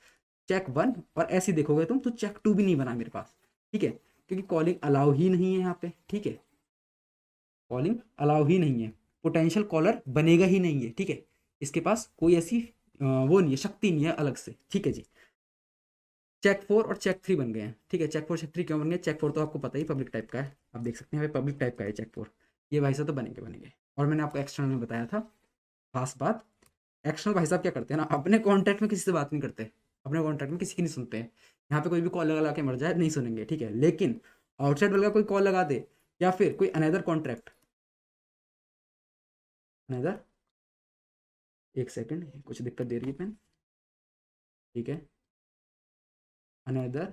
चेक वन, और ऐसे देखोगे तुम तो चेक टू भी नहीं बना मेरे पास, ठीक है। क्योंकि कॉलिंग अलाउ ही नहीं है यहाँ पे, ठीक है, कॉलिंग अलाउ ही नहीं है, पोटेंशियल कॉलर बनेगा ही नहीं है, ठीक है। इसके पास कोई ऐसी वो नहीं है, शक्ति नहीं है अलग से, ठीक है जी। चेक 4 और चेक 3 बन गए हैं, ठीक है। चेक 4 चेक 3 क्यों बन गए? चेक 4 तो आपको पता ही पब्लिक टाइप का है, आप देख सकते हैं पब्लिक टाइप का है चेक 4। ये भाई साहब तो बनेंगे। और मैंने आपको एक्सटर्नल में बताया था, खास बात, एक्सटर्नल भाई साहब क्या करते हैं ना, अपने कॉन्टैक्ट में किसी से बात नहीं करते, अपने कॉन्टैक्ट में किसी की नहीं सुनते हैं। यहाँ पे कोई भी कॉल लगा के मर जाए नहीं सुनेंगे, ठीक है। लेकिन आउटसाइड वाला कोई कॉल लगा दे या फिर कोई अनदर कॉन्ट्रैक्ट, अनदर, एक सेकंड कुछ दिक्कत दे रही है पेन, ठीक है। अनदर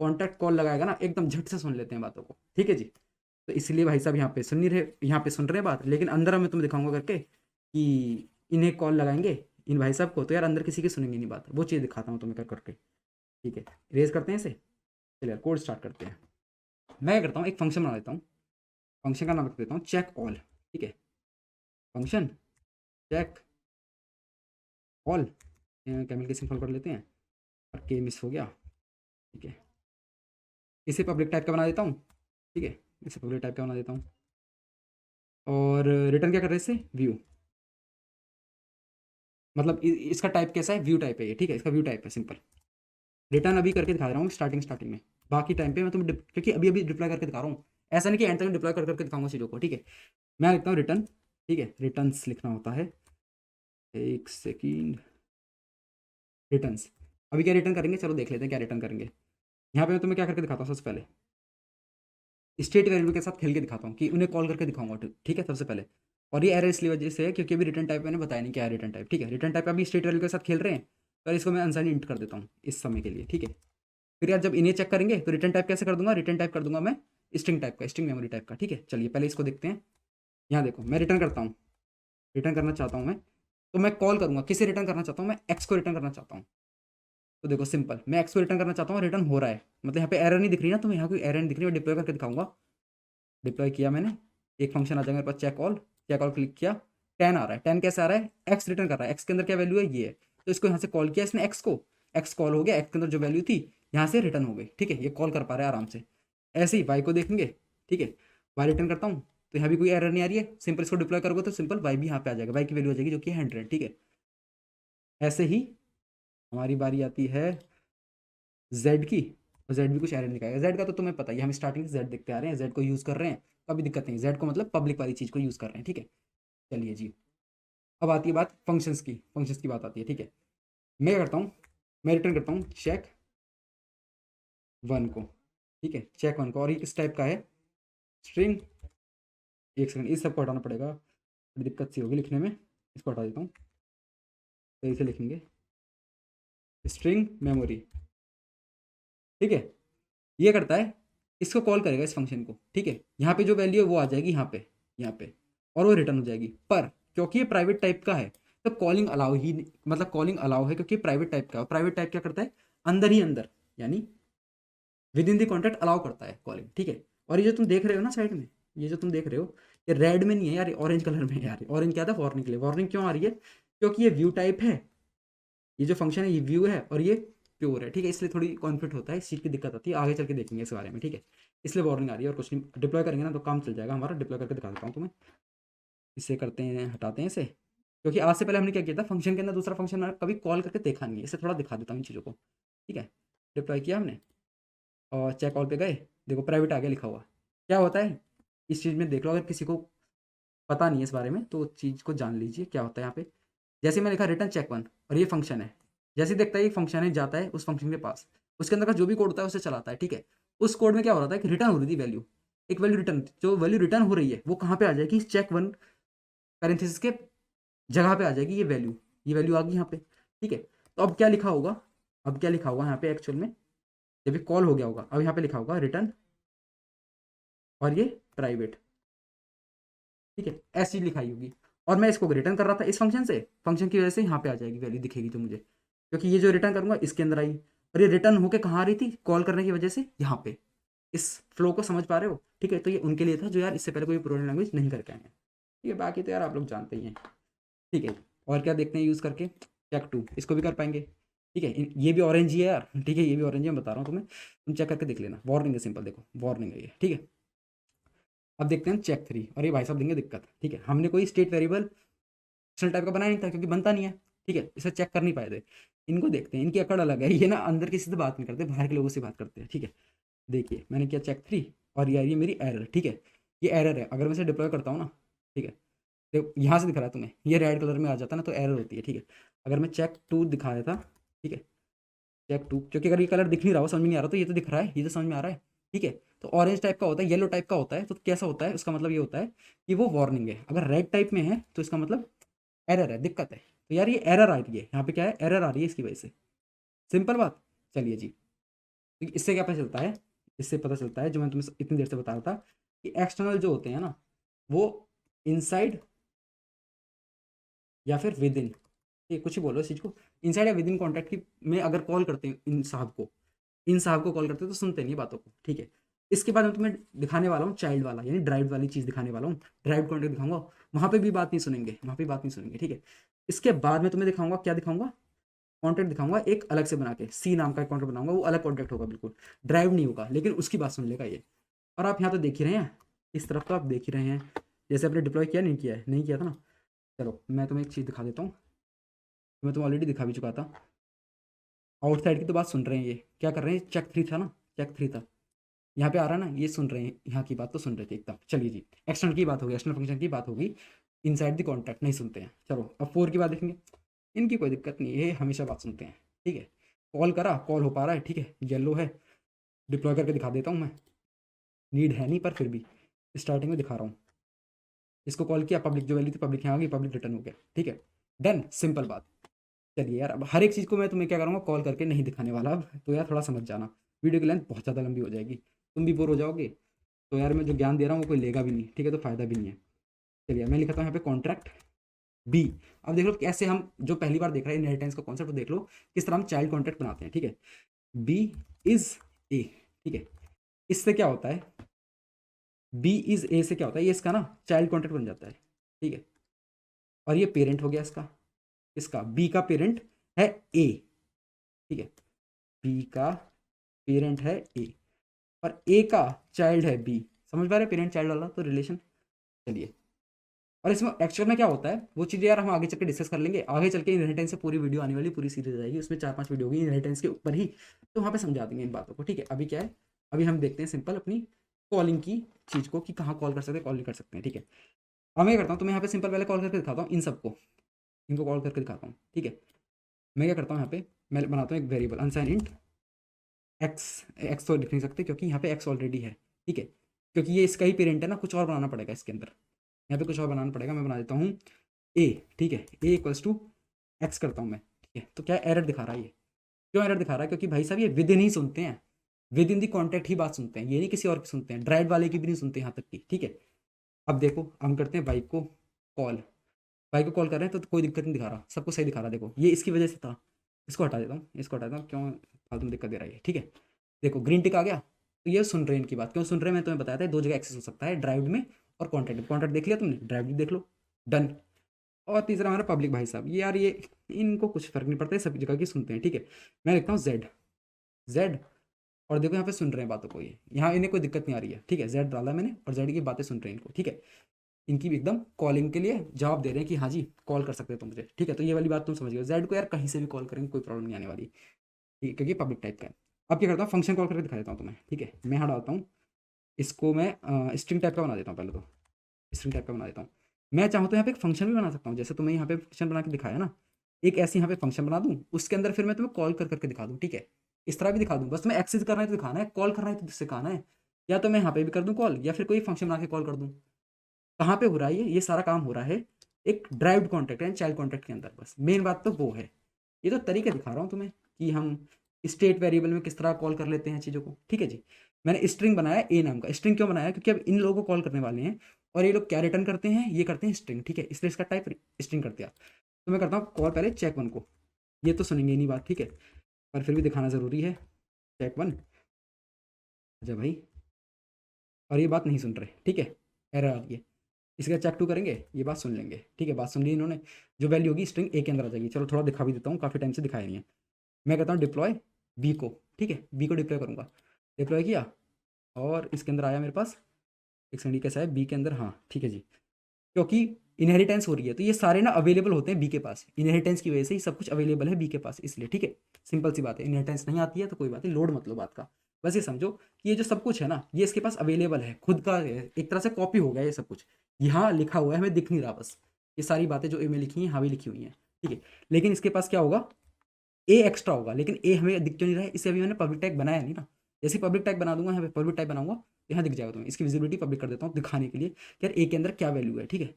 कॉन्टैक्ट कॉल लगाएगा ना, एकदम झट से सुन लेते हैं बातों को, ठीक है जी। तो इसलिए भाई साहब यहाँ पे सुन नहीं रहे, यहाँ पे सुन रहे हैं बात, लेकिन अंदर मैं तुम्हें दिखाऊंगा करके कि इन्हें कॉल लगाएंगे इन भाई साहब को, तो यार अंदर किसी की सुनेंगे नहीं बात, वो चीज़ दिखाता हूँ तुम्हें कर करके, ठीक है। रेज करते हैं इसे, चलिए कोड स्टार्ट करते हैं। मैं क्या करता हूँ, एक फंक्शन बना देता हूँ, फंक्शन का नाम रख देता हूँ चेक ऑल, ठीक है। फंक्शन चेक ऑल, कैमल के सिंपल कर लेते हैं और के मिस हो गया, ठीक है। इसे पब्लिक टाइप का बना देता हूँ, ठीक है। इसे पब्लिक टाइप का बना देता हूँ और रिटर्न क्या कर रहे हैं इसे, व्यू, मतलब इसका टाइप कैसा है, व्यू टाइप है ये, ठीक है। इसका व्यू टाइप है सिंपल। रिटर्न अभी करके दिखा रहा हूँ स्टार्टिंग में, बाकी टाइम पे मैं तुम्हें क्योंकि अभी अभी डिप्लॉय करके दिखा रहा हूँ, ऐसा नहीं कि एंड तक डिप्लॉय करके दिखाऊंगा चीज़ों को, ठीक है। मैं लिखता हूँ रिटर्न, ठीक है। रिटर्न्स लिखना होता है, एक सेकेंड, रिटर्न्स। अभी क्या रिटर्न करेंगे, चलो देख लेते हैं क्या रिटर्न करेंगे। यहाँ पे मैं तुम्हें क्या करके दिखाता हूँ, सबसे पहले स्टेट वेरिएबल के साथ खेल के दिखाता हूँ कि उन्हें कॉल करके दिखाऊंगा, ठीक है, सबसे पहले। और ये एरर इसलिए वजह से है क्योंकि अभी रिटर्न टाइप मैंने बताया नहीं क्या है रिटर्न टाइप, ठीक है। रिटर्न टाइप अभी स्टेट वेरिएबल के साथ खेल रहे हैं, तो इसको मैं अनसाइन इंट कर देता हूँ इस समय के लिए, ठीक है। फिर यार जब इन्हें चेक करेंगे तो रिटर्न टाइप कैसे कर दूंगा, रिटर्न टाइप कर दूंगा मैं स्ट्रिंग टाइप का, स्ट्रिंग मेमोरी टाइप का, ठीक है। चलिए पहले इसको देखते हैं। यहाँ देखो मैं रिटर्न करता हूँ, रिटर्न करना चाहता हूँ मैं, तो मैं कॉल करूंगा, किसे रिटर्न करना चाहता हूँ मैं, एक्स को रिटर्न करना चाहता हूँ। तो देखो सिंपल, मैं एक्स को रिटर्न करना चाहता हूँ, रिटर्न हो रहा है, मतलब यहाँ पे एरर नहीं दिख रही ना, तो मैं यहाँ कोई एरर नहीं दिख रही, मैं डिप्लॉय करके दिखाऊंगा। डिप्लॉय किया मैंने, एक फंक्शन आ जाएगा मेरे पास check all, check all click किया, 10 आ रहा है। 10 कैसे आ रहा है, एक्स रिटर्न कर रहा है, एक्स के अंदर क्या वैल्यू है, ये है। तो इसको यहाँ से कॉल किया इसने एक्स को, एक्स कॉल हो गया, एक्स के अंदर जो वैल्यू थी यहाँ से रिटर्न हो गई, ठीक है। ये कॉल कर पा रहा है आराम से। ऐसे ही वाई को देखेंगे, ठीक है। वाई रिटर्न करता हूँ तो यहाँ भी कोई एरर नहीं आ रही है, सिंपल इसको डिप्लॉय करोगे तो सिंपल वाई भी यहाँ पे आ जाएगा, वाई की वैल्यू आ जाएगी जो कि 100, ठीक है। ऐसे ही हमारी बारी आती है जेड की, और जेड भी कुछ एरर निकालेगा। जेड का तो तुम्हें पता ही है, हम स्टार्टिंग से जेड देखते आ रहे हैं, जेड को यूज़ कर रहे हैं, तो अभी दिक्कत नहीं, जेड को मतलब पब्लिक वाली चीज़ को यूज़ कर रहे हैं, ठीक है। चलिए जी, अब आती है बात फंक्शंस की, फंक्शंस की बात आती है, ठीक है। मैं क्या करता हूँ, मैं रिटर्न करता हूँ चेक वन को, ठीक है, चेक वन को, और ये किस टाइप का है, स्ट्रिंग, एक सेकंड इस सबको हटाना पड़ेगा, बड़ी दिक्कत सी होगी लिखने में, इसको हटा देता हूँ, तो इसे लिखेंगे स्ट्रिंग मेमोरी, ठीक है। ये करता है, इसको कॉल करेगा इस फंक्शन को, ठीक है। यहाँ पे जो वैल्यू है वो आ जाएगी यहाँ पे, यहाँ पे, और वो रिटर्न हो जाएगी। पर क्योंकि ये प्राइवेट टाइप का है तो कॉलिंग अलाउ ही मतलब कॉलिंग अलाउ है, क्योंकि प्राइवेट टाइप का है। प्राइवेट टाइप क्या करता है, अंदर ही अंदर, यानी with in the contact allow करता है कॉलिंग, ठीक है। और ये जो तुम देख रहे हो ना साइड में, ये जो तुम देख रहे हो, ये रेड में नहीं है यार, ऑरेंज कलर में है यार। ऑरेंज क्या था, वार्निंग के लिए। वार्निंग क्यों आ रही है, क्योंकि ये व्यू टाइप है, ये जो फंक्शन है ये व्यू है और ये प्योर है, ठीक है। इसलिए थोड़ी कॉन्फ्लिक्ट होता है, इस चीज़ की दिक्कत आती है, आगे चल के देखेंगे इस बारे में, ठीक है। इसलिए वार्निंग आ रही है और कुछ नहीं, डिप्लॉय करेंगे ना तो काम चल जाएगा हमारा। डिप्लॉय करके दिखा देता हूँ तुम्हें, इससे करते हैं, हटाते हैं इसे, क्योंकि आज से पहले हमने क्या किया था, फंक्शन के अंदर दूसरा फंक्शन कभी कॉल करके देखा नहीं है, इसे थोड़ा दिखा देता हूँ इन चीज़ों को, ठीक है। डिप्लॉय किया हमने और चेक ऑल पे गए, देखो प्राइवेट आगे लिखा हुआ। क्या होता है इस चीज़ में, देख लो, अगर किसी को पता नहीं है इस बारे में तो चीज़ को जान लीजिए क्या होता है यहाँ पे। जैसे मैं लिखा रिटर्न चेक वन, और ये फंक्शन है, जैसे ही देखता है ये फंक्शन है, जाता है उस फंक्शन के पास, उसके अंदर का जो भी कोड होता है उसे चलाता है, ठीक है। उस कोड में क्या हो रहा था कि रिटर्न हो रही थी वैल्यू, एक वैल्यू रिटर्न, जो वैल्यू रिटर्न हो रही है वो कहाँ पे आ जाएगी, चेक वन पैरेंथेसिस के जगह पे आ जाएगी ये वैल्यू, ये वैल्यू आ गई यहाँ पे, ठीक है। तो अब क्या लिखा होगा, अब क्या लिखा होगा यहाँ पे एक्चुअल में, जब भी कॉल हो गया होगा, अब यहाँ पे लिखा होगा रिटर्न और ये प्राइवेट, ठीक है, ऐसी लिखाई होगी। और मैं इसको रिटर्न कर रहा था इस फंक्शन से, फंक्शन की वजह से यहाँ पे आ जाएगी वैल्यू, दिखेगी जो मुझे, क्योंकि ये जो रिटर्न करूंगा इसके अंदर आई, और ये रिटर्न होके कहाँ आ रही थी, कॉल करने की वजह से यहाँ पे। इस फ्लो को समझ पा रहे हो, ठीक है। तो ये उनके लिए था जो यार इससे पहले कोई प्रोग्रामिंग लैंग्वेज नहीं करके आए हैं, ठीक है। बाकी तो यार आप लोग जानते ही हैं, ठीक है। और क्या देखते हैं यूज़ करके, चेक टू, इसको भी कर पाएंगे, ठीक है। ये भी ऑरेंज ही है यार, ठीक है, ये भी ऑरेंज है, मैं बता रहा हूँ तुम्हें, तुम चेक करके देख लेना। वार्निंग है सिंपल, देखो वार्निंग है ये, ठीक है। अब देखते हैं चेक थ्री, और ये भाई साहब देंगे दिक्कत, ठीक है। हमने कोई स्टेट वेरिएबल टाइप का बनाया नहीं था क्योंकि बनता नहीं है, ठीक है, इसे चेक कर नहीं पाए थे। इनको देखते हैं, इनकी अकड़ अलग है, ये ना अंदर किसी से बात नहीं करते, बाहर के लोगों से बात करते हैं, ठीक है। देखिए मैंने किया चेक 3 और ये मेरी एरर, ठीक है। ये एरर है, अगर मैं इसे डिप्लॉय करता हूँ ना, ठीक है, तो यहाँ से दिख रहा है तुम्हें, ये रेड कलर में आ जाता है ना, तो एरर होती है, ठीक है। अगर मैं चेक 2 दिखा देता, ठीक है, चेक 2, क्योंकि अगर ये कलर दिख नहीं रहा हो, समझ में नहीं आ रहा, तो ये तो दिख रहा है, ये तो समझ में आ रहा है, ठीक है। तो ऑरेंज टाइप का होता है, येलो टाइप का होता है, तो कैसा होता है, उसका मतलब ये होता है कि वो वार्निंग है। अगर रेड टाइप में है तो इसका मतलब एरर है, दिक्कत है। तो यार ये एरर आ रही है, यहाँ पे क्या है, एरर आ रही है इसकी वजह से, सिंपल बात। चलिए जी, तो इससे क्या पता चलता है, इससे पता चलता है जो मैं तुम्हें इतनी देर से बता रहा था, कि एक्सटर्नल जो होते हैं ना, वो इनसाइड या फिर विद इन, ये कुछ ही बोलो इस चीज़ को, इनसाइड या विद इन कॉन्टैक्ट की में अगर कॉल करते हैं इन साहब को कॉल करते हैं, तो सुनते नहीं बातों को, ठीक है। इसके बाद मैं तुम्हें दिखाने वाला हूँ चाइल्ड वाला, यानी ड्राइव वाली चीज़ दिखाने वाला हूँ, ड्राइव कॉन्टैक्ट दिखाऊंगा, वहाँ पे भी बात नहीं सुनेंगे, वहाँ पे बात नहीं सुनेंगे, ठीक है। इसके बाद मैं तुम्हें दिखाऊंगा, क्या दिखाऊंगा, कॉन्टैक्ट दिखाऊंगा एक अलग से बना के, सी नाम का कॉन्टैक्ट बनाऊंगा, वो अलग कॉन्टैक्ट होगा, बिल्कुल ड्राइव नहीं होगा, लेकिन उसकी बात सुन लेगा ये। और आप यहाँ तो देख ही रहे हैं, इस तरफ तो आप देख ही रहे हैं, जैसे आपने डिप्लॉय किया, नहीं किया है, नहीं किया था ना। चलो मैं तुम्हें एक चीज़ दिखा देता हूँ, मैं तुम्हें ऑलरेडी दिखा भी चुका था। आउटसाइड की तो बात सुन रहे हैं, ये क्या कर रहे हैं, चेक 3 था ना, चेक 3 था, यहाँ पे आ रहा है ना, ये सुन रहे हैं, यहाँ की बात तो सुन रहे थे एकदम। चलिए जी, एक्सटर्नल की बात होगी, एक्सटर्नल फंक्शन की बात होगी, इनसाइड द कॉन्टैक्ट नहीं सुनते हैं। चलो अब 4 की बात देखेंगे, इनकी कोई दिक्कत नहीं है, ये हमेशा बात सुनते हैं, ठीक है। कॉल करा, कॉल हो पा रहा है, ठीक है, येलो है, डिप्लॉय करके दिखा देता हूँ मैं, नीड है नहीं पर फिर भी स्टार्टिंग में दिखा रहा हूँ। इसको कॉल किया, पब्लिक जो वैल्यू थी पब्लिक यहाँ आ गई, पब्लिक रिटर्न हो गया, ठीक है, डन, सिंपल बात। चलिए यार, अब हर एक चीज़ को मैं तुम्हें क्या करूँगा, कॉल करके नहीं दिखाने वाला अब, तो यार थोड़ा समझ जाना, वीडियो की लेंथ बहुत ज़्यादा लंबी हो जाएगी, तुम भी बोर हो जाओगे, तो यार मैं जो ज्ञान दे रहा हूँ वो कोई लेगा भी नहीं, ठीक है, तो फायदा भी नहीं है। चलिए मैं लिखता हूँ यहाँ पे कॉन्ट्रैक्ट बी। अब देख लो कैसे हम, जो पहली बार देख रहे हैं इनहेरिटेंस का कॉन्सेप्ट, देख लो किस तरह हम चाइल्ड कॉन्ट्रैक्ट बनाते हैं, ठीक है। बी इज ए, ठीक है, इससे क्या होता है, बी इज ए से क्या होता है, ये इसका ना चाइल्ड कॉन्ट्रैक्ट बन जाता है, ठीक है। और ये पेरेंट हो गया इसका, इसका बी का पेरेंट है ए, ठीक है, बी का पेरेंट है ए, और ए का चाइल्ड है बी, समझ पा रहे, पेरेंट चाइल्ड वाला तो रिलेशन। चलिए, और इसमें एक्चुअल में क्या होता है वो चीज़ यार हम आगे चल के डिस्कस कर लेंगे, आगे चल के इनहेरिटेंस से पूरी वीडियो आने वाली, पूरी सीरीज आएगी, उसमें 4-5 वीडियो होगी इनहेरिटेंस के ऊपर ही, तो वहाँ पे समझा देंगे इन बातों को, ठीक है। अभी क्या है, अभी हम देखते हैं सिंपल अपनी कॉलिंग की चीज़ को, कि कहाँ कॉल कर सकते हैं, कॉल नहीं कर सकते हैं, ठीक है। अब मैं क्या करता हूँ, तो मैं यहाँ पे सिंपल पहले कॉल करके दिखाता हूँ इन सबको, इनको कॉल करके दिखाता हूँ, ठीक है। मैं क्या करता हूँ, यहाँ पे मैं बनाता हूँ एक वेरिएबल अनसाइन इंट एक्स, एक्स तो लिख नहीं सकते क्योंकि यहाँ पे एक्स ऑलरेडी है, ठीक है, क्योंकि ये इसका ही पेरेंट है ना, कुछ और बनाना पड़ेगा इसके अंदर, यहाँ पे कुछ और बनाना पड़ेगा, मैं बना देता हूँ ए, ठीक है, ए इक्वल्स टू एक्स करता हूँ मैं, ठीक है। तो क्या एरर दिखा रहा है ये, क्यों एरर दिखा रहा है, क्योंकि भाई साहब ये विद इन ही सुनते हैं, विद इन दी कॉन्टैक्ट ही बात सुनते हैं, ये नहीं किसी और की सुनते हैं, ड्राइव वाले की भी नहीं सुनते यहाँ तक की, ठीक है। अब देखो हम करते हैं बाइक को कॉल, बाइक को कॉल कर रहे हैं तो कोई दिक्कत नहीं दिखा रहा, सबको सही दिखा रहा, देखो ये इसकी वजह से था, इसको हटा देता हूँ, इसको हटा देता हूँ, क्यों फालतू में दिक्कत दे रहा है ये, ठीक है। देखो ग्रीन टिक आ गया, तो ये सुन रहे हैं इनकी बात, क्यों सुन रहे हैं, मैं तुम्हें बताया था दो जगह एक्सेस हो सकता है, ड्राइव में और कॉन्टैक्ट में, कॉन्टैक्ट देख लिया तुमने, ड्राइव भी देख लो, डन। और तीसरा हमारा पब्लिक भाई साहब, ये यार ये इनको कुछ फर्क नहीं पड़ता है, सभी जगह की सुनते हैं, ठीक है। मैं लिखता हूँ जेड, जेड, और देखो यहाँ पे सुन रहे हैं बातों को, ये यहाँ इन्हें कोई दिक्कत नहीं आ रही है, ठीक है, जेड डाला मैंने और जेड की बातें सुन रहे हैं इनको, ठीक है। इनकी भी एकदम कॉलिंग के लिए जवाब दे रहे हैं कि हाँ जी कॉल कर सकते हो तुम मुझे, ठीक है। तो ये वाली बात तुम समझ गए, जेड को यार कहीं से भी कॉल करेंगे कोई प्रॉब्लम नहीं आने वाली, ठीक है, क्योंकि पब्लिक टाइप का है। अब क्या करता हूँ, फंक्शन कॉल करके दिखा देता हूँ तुम्हें, ठीक है। मैं यहाँ डालता हूँ, इसको मैं स्ट्रिंग टाइप का बना देता हूँ, पहले तो स्ट्रिंग टाइप का बना देता हूँ। मैं चाहूँ तो यहाँ पे एक फंक्शन भी बना सकता हूँ, जैसे तुम्हें यहाँ पे फंक्शन बना के दिखाया ना, एक ऐसे यहाँ पे फंक्शन बना दूँ, उसके अंदर फिर मैं तुम्हें कॉल कर करके दिखा दूँ, ठीक है। इस तरह भी दिखा दूँ, बस तुम्हें एक्सेस करना है तो दिखाना है, कॉल करना है तो सिखाना है, या तो मैं यहाँ पे भी कर दूँ कॉल, या फिर कोई फंक्शन बना के कॉल कर दूँ। कहाँ पे हो रहा है ये सारा काम हो रहा है एक derived contact and child contact के अंदर, बस मेन बात तो वो है। ये तो तरीके दिखा रहा हूँ तुम्हें कि हम स्टेट वेरिएबल में किस तरह कॉल कर लेते हैं चीज़ों को, ठीक है जी। मैंने स्ट्रिंग बनाया ए नाम का, स्ट्रिंग क्यों बनाया, क्योंकि अब इन लोगों को कॉल करने वाले हैं, और ये लोग क्या रिटर्न करते हैं, ये करते हैं स्ट्रिंग, ठीक है, इसलिए इसका टाइप स्ट्रिंग कर दिया। तो मैं करता हूँ कॉल पहले चेक वन को, ये तो सुनेंगे ही नहीं बात, ठीक है, पर फिर भी दिखाना ज़रूरी है, चेक वन, अच्छा भाई, और ये बात नहीं सुन रहे, ठीक है, एरर आ रही है, इसका चेक टू करेंगे, ये बात सुन लेंगे, ठीक है, बात सुन ली इन्होंने, जो वैल्यू होगी स्ट्रिंग ए के अंदर आ जाएगी। चलो थोड़ा दिखा भी देता हूँ, काफ़ी टाइम से दिखाया नहीं है। मैं कहता हूँ डिप्लॉय बी को, ठीक है, बी को डिप्लॉय करूँगा, डिप्लॉय किया, और इसके अंदर आया मेरे पास, एक सेकंड कैसा है बी के अंदर, हाँ ठीक है जी, क्योंकि इनहेरिटेंस हो रही है, तो ये सारे ना अवेलेबल होते हैं बी के पास, इनहेरिटेंस की वजह से ही सब कुछ अवेलेबल है बी के पास, इसलिए ठीक है। सिंपल सी बात है, इनहेरिटेंस नहीं आती है तो कोई बात नहीं, लोड मत लो बात का, बस ये समझो कि ये जो सब कुछ है ना ये इसके पास अवेलेबल है, खुद का है, एक तरह से कॉपी हो गया ये सब कुछ, यहाँ लिखा हुआ है हमें दिख नहीं रहा, बस ये सारी बातें जो ए में लिखी हैं यहाँ भी लिखी हुई हैं, ठीक है। लेकिन इसके पास क्या होगा, ए एक्स्ट्रा होगा, लेकिन ए हमें दिख क्यों नहीं रहा है, इसे अभी मैंने पब्लिक टैग बनाया नहीं ना, जैसे पब्लिक टैग बना दूंगा, यहाँ पे पब्लिक टैग बनाऊंगा तो यहाँ दिख जाएगा तुम्हें, इसकी विजिबिलिटी पब्लिक कर देता हूँ दिखाने के लिए कि यार ए के अंदर क्या वैल्यू है, ठीक है।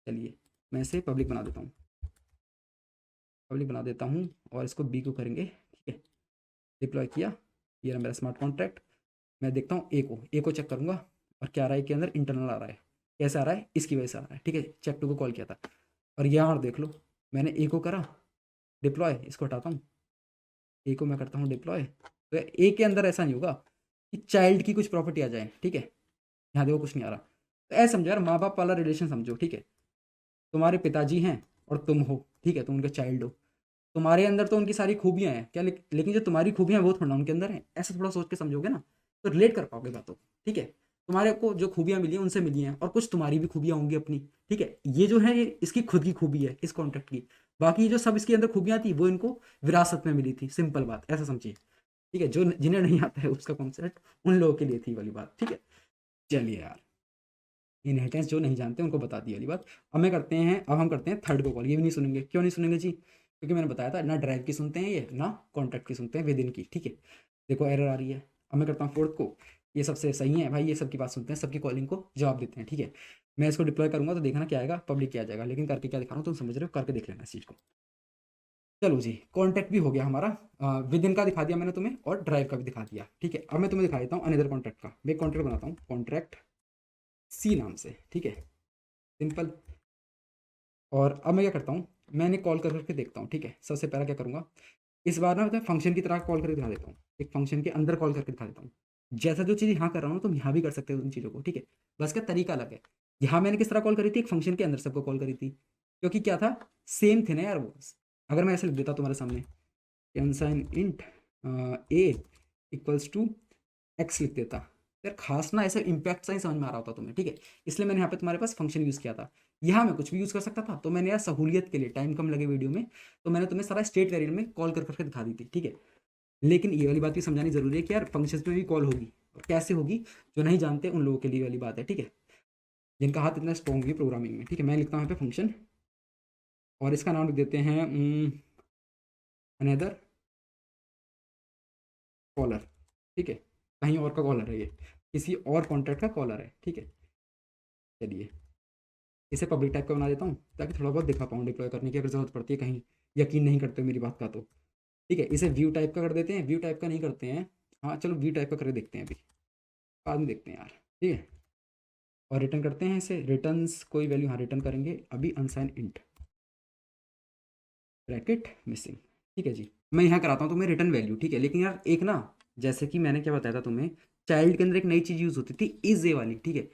चलिए मैं इसे पब्लिक बना देता हूँ, पब्लिक बना देता हूँ और इसको बी को करेंगे, ठीक है। डिप्लॉय किया, ये रहा मेरा स्मार्ट कॉन्ट्रैक्ट। मैं देखता हूँ ए को चेक करूँगा, और क्या आ रहा है के अंदर, इंटरनल आ रहा है, कैसे आ रहा है, इसकी वजह से आ रहा है, ठीक है। चेक टू को कॉल किया था, और यहाँ देख लो मैंने ए को करा डिप्लॉय, इसको हटाता हूँ, ए को मैं करता हूँ डिप्लॉय, तो ए के अंदर ऐसा नहीं होगा कि चाइल्ड की कुछ प्रॉपर्टी आ जाए, ठीक है। यहाँ देखो कुछ नहीं आ रहा, तो ऐसा समझो यार, माँ बाप वाला रिलेशन समझो, ठीक है। तुम्हारे पिताजी हैं और तुम हो, ठीक है, तुम उनके चाइल्ड हो, तुम्हारे अंदर तो उनकी सारी खूबियां हैं क्या, लेकिन जो तुम्हारी खूबियां वो थोड़ा उनके अंदर है, ऐसा थोड़ा सोच के समझोगे ना तो रिलेट कर पाओगे बातों, ठीक है। तुम्हारे को जो खूबियां मिली हैं उनसे मिली हैं, और कुछ तुम्हारी भी खूबियां होंगी अपनी, ठीक है। ये जो है ये इसकी खुद की खूबी है इस कॉन्ट्रैक्ट की, बाकी जो सब इसके अंदर खूबियां थी वो इनको विरासत में मिली थी, सिंपल बात ऐसा समझिए, ठीक है। जो जिन्हें नहीं आता है उसका कॉन्सेप्ट उन लोगों के लिए थी वाली बात, ठीक है। चलिए यार, इनहेरिटेंस जो नहीं जानते उनको बता दी वाली बात। अब हम करते हैं थर्ड को कॉल, ये भी नहीं सुनेंगे, क्यों नहीं सुनेंगे जी, क्योंकि मैंने बताया था ना ड्राइव की सुनते हैं ये, ना कॉन्ट्रैक्ट की सुनते हैं विद इन की, ठीक है। देखो एरर आ रही है, अब मैं करता हूँ फोर्थ को, ये सबसे सही है भाई, ये सबकी बात सुनते हैं, सबकी कॉलिंग को जवाब देते हैं, ठीक है। मैं इसको डिप्लॉय करूंगा तो देखना क्या आएगा, पब्लिक किया जाएगा, लेकिन करके क्या दिखा रहा हूँ तुम समझ रहे हो, करके देख लेना इस चीज़ को। चलो जी, कॉन्ट्रैक्ट भी हो गया हमारा, विद इन का दिखा दिया मैंने तुम्हें, और ड्राइव का भी दिखा दिया, ठीक है। अब मैं तुम्हें दिखा देता हूँ अनदर कॉन्ट्रैक्ट का, मैं कॉन्ट्रैक्ट बनाता हूँ कॉन्ट्रैक्ट सी नाम से, ठीक है, सिंपल। और अब मैं क्या करता हूँ, मैंने कॉल कर करके देखता हूँ, ठीक है। सबसे पहला क्या करूँगा, इस बार ना मैं फंक्शन की तरह कॉल करके दिखा देता हूँ, एक फंक्शन के अंदर कॉल करके दिखा देता हूँ, जैसा जो चीज़ यहाँ कर रहा हूँ तुम यहाँ भी कर सकते हो उन चीज़ों को, ठीक है। बस का तरीका अलग है, यहाँ मैंने किस तरह कॉल करी थी, एक फंक्शन के अंदर सबको कॉल करी थी, क्योंकि क्या था, सेम थे ना यार वो। अगर मैं ऐसे लिख देता तुम्हारे सामने unsigned int a equals to x लिख देता, यार खास ना ऐसा इम्पैक्ट सा ही समझ में आ रहा होता तुम्हें, ठीक है। इसलिए मैंने यहाँ पे तुम्हारे पास फंक्शन यूज़ किया था, यहाँ मैं कुछ भी यूज़ कर सकता था, तो मैंने यार सहूलियत के लिए, टाइम कम लगे वीडियो में, तो मैंने तुम्हें सारा स्टेट वेरिएबल में कॉल कर करके दिखा दी थी, ठीक है। लेकिन ये वाली बात भी समझानी जरूरी है कि यार फंक्शंस में भी कॉल होगी, और कैसे होगी जो नहीं जानते उन लोगों के लिए वाली बात है, ठीक है, जिनका हाथ इतना स्ट्रॉन्ग है प्रोग्रामिंग में, ठीक है। मैं लिखता हूँ यहाँ पे फंक्शन, और इसका नाम लिख देते हैं अनदर कॉलर, ठीक है। कहीं और का कॉलर है ये, किसी और कॉन्ट्रैक्ट का कॉलर है, ठीक है। चलिए इसे पब्लिक टाइप का बना देता हूँ, ताकि थोड़ा बहुत दिखा पाऊँ, डिप्लॉय करने की अगर जरूरत पड़ती है, कहीं यकीन नहीं करते हो मेरी बात का तो, ठीक है। इसे व्यू टाइप का कर देते हैं, व्यू टाइप का नहीं करते हैं, हाँ चलो व्यू टाइप का करके देखते हैं अभी, बाद में देखते हैं यार, ठीक है। और रिटर्न करते हैं इसे, रिटर्न्स कोई वैल्यू, हाँ रिटर्न करेंगे अभी अनसाइन इंट ब्रैकेट मिसिंग, ठीक है जी। मैं यहाँ कराता हूँ तुम्हें रिटर्न वैल्यू, ठीक है। लेकिन यार एक ना, जैसे कि मैंने क्या बताया था तुम्हें, चाइल्ड के अंदर एक नई चीज़ यूज़ होती थी, इज ए वाली, ठीक है।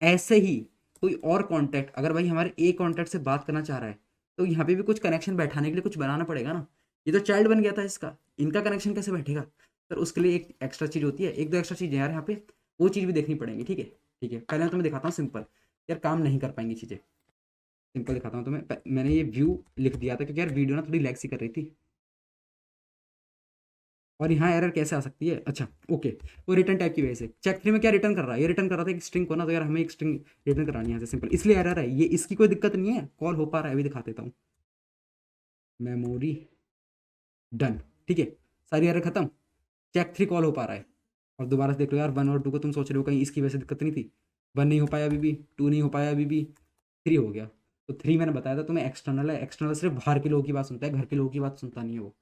ऐसे ही कोई और कॉन्टैक्ट अगर भाई हमारे ए कॉन्टैक्ट से बात करना चाह रहा है, तो यहाँ पे भी कुछ कनेक्शन बैठाने के लिए कुछ बनाना पड़ेगा ना, ये तो चाइल्ड बन गया था इसका, इनका कनेक्शन कैसे बैठेगा, सर उसके लिए एक एक्स्ट्रा चीज़ होती है, एक दो एक्स्ट्रा चीज़ यार यहाँ पे, वो चीज़ भी देखनी पड़ेगी, ठीक है। ठीक है, पहले मैं तुम्हें दिखाता हूँ सिंपल, यार काम नहीं कर पाएंगी चीज़ें, सिंपल दिखाता हूँ तुम्हें। मैंने ये व्यू लिख दिया था क्योंकि यार वीडियो ना थोड़ी लैग सी कर रही थी, और यहाँ एरर कैसे आ सकती है, अच्छा ओके, वो रिटर्न टाइप की वजह से। चेक थ्री में क्या रिटर्न कर रहा है, ये रिटर्न कर रहा था एक स्ट्रिंग को ना, तो यार हमें एक स्ट्रिंग रिटर्न करानी है यहाँ से, सिंपल इसलिए एरर है ये, इसकी कोई दिक्कत नहीं है, कॉल हो पा रहा है, अभी दिखा देता हूँ, मेमोरी डन, ठीक है, सारी एरर खत्म, चेक थ्री कॉल हो पा रहा है। और दोबारा से देख लो यार, वन और टू को तुम सोच रहे हो कहीं इसकी वजह से दिक्कत नहीं थी, वन नहीं हो पाया अभी भी, टू नहीं हो पाया अभी भी, थ्री हो गया। तो थ्री मैंने बताया था तुम्हें एक्सटर्नल है, एक्सटर्नल सिर्फ बाहर के लोगों की बात सुनता है, घर के लोगों की बात सुनता नहीं है वो।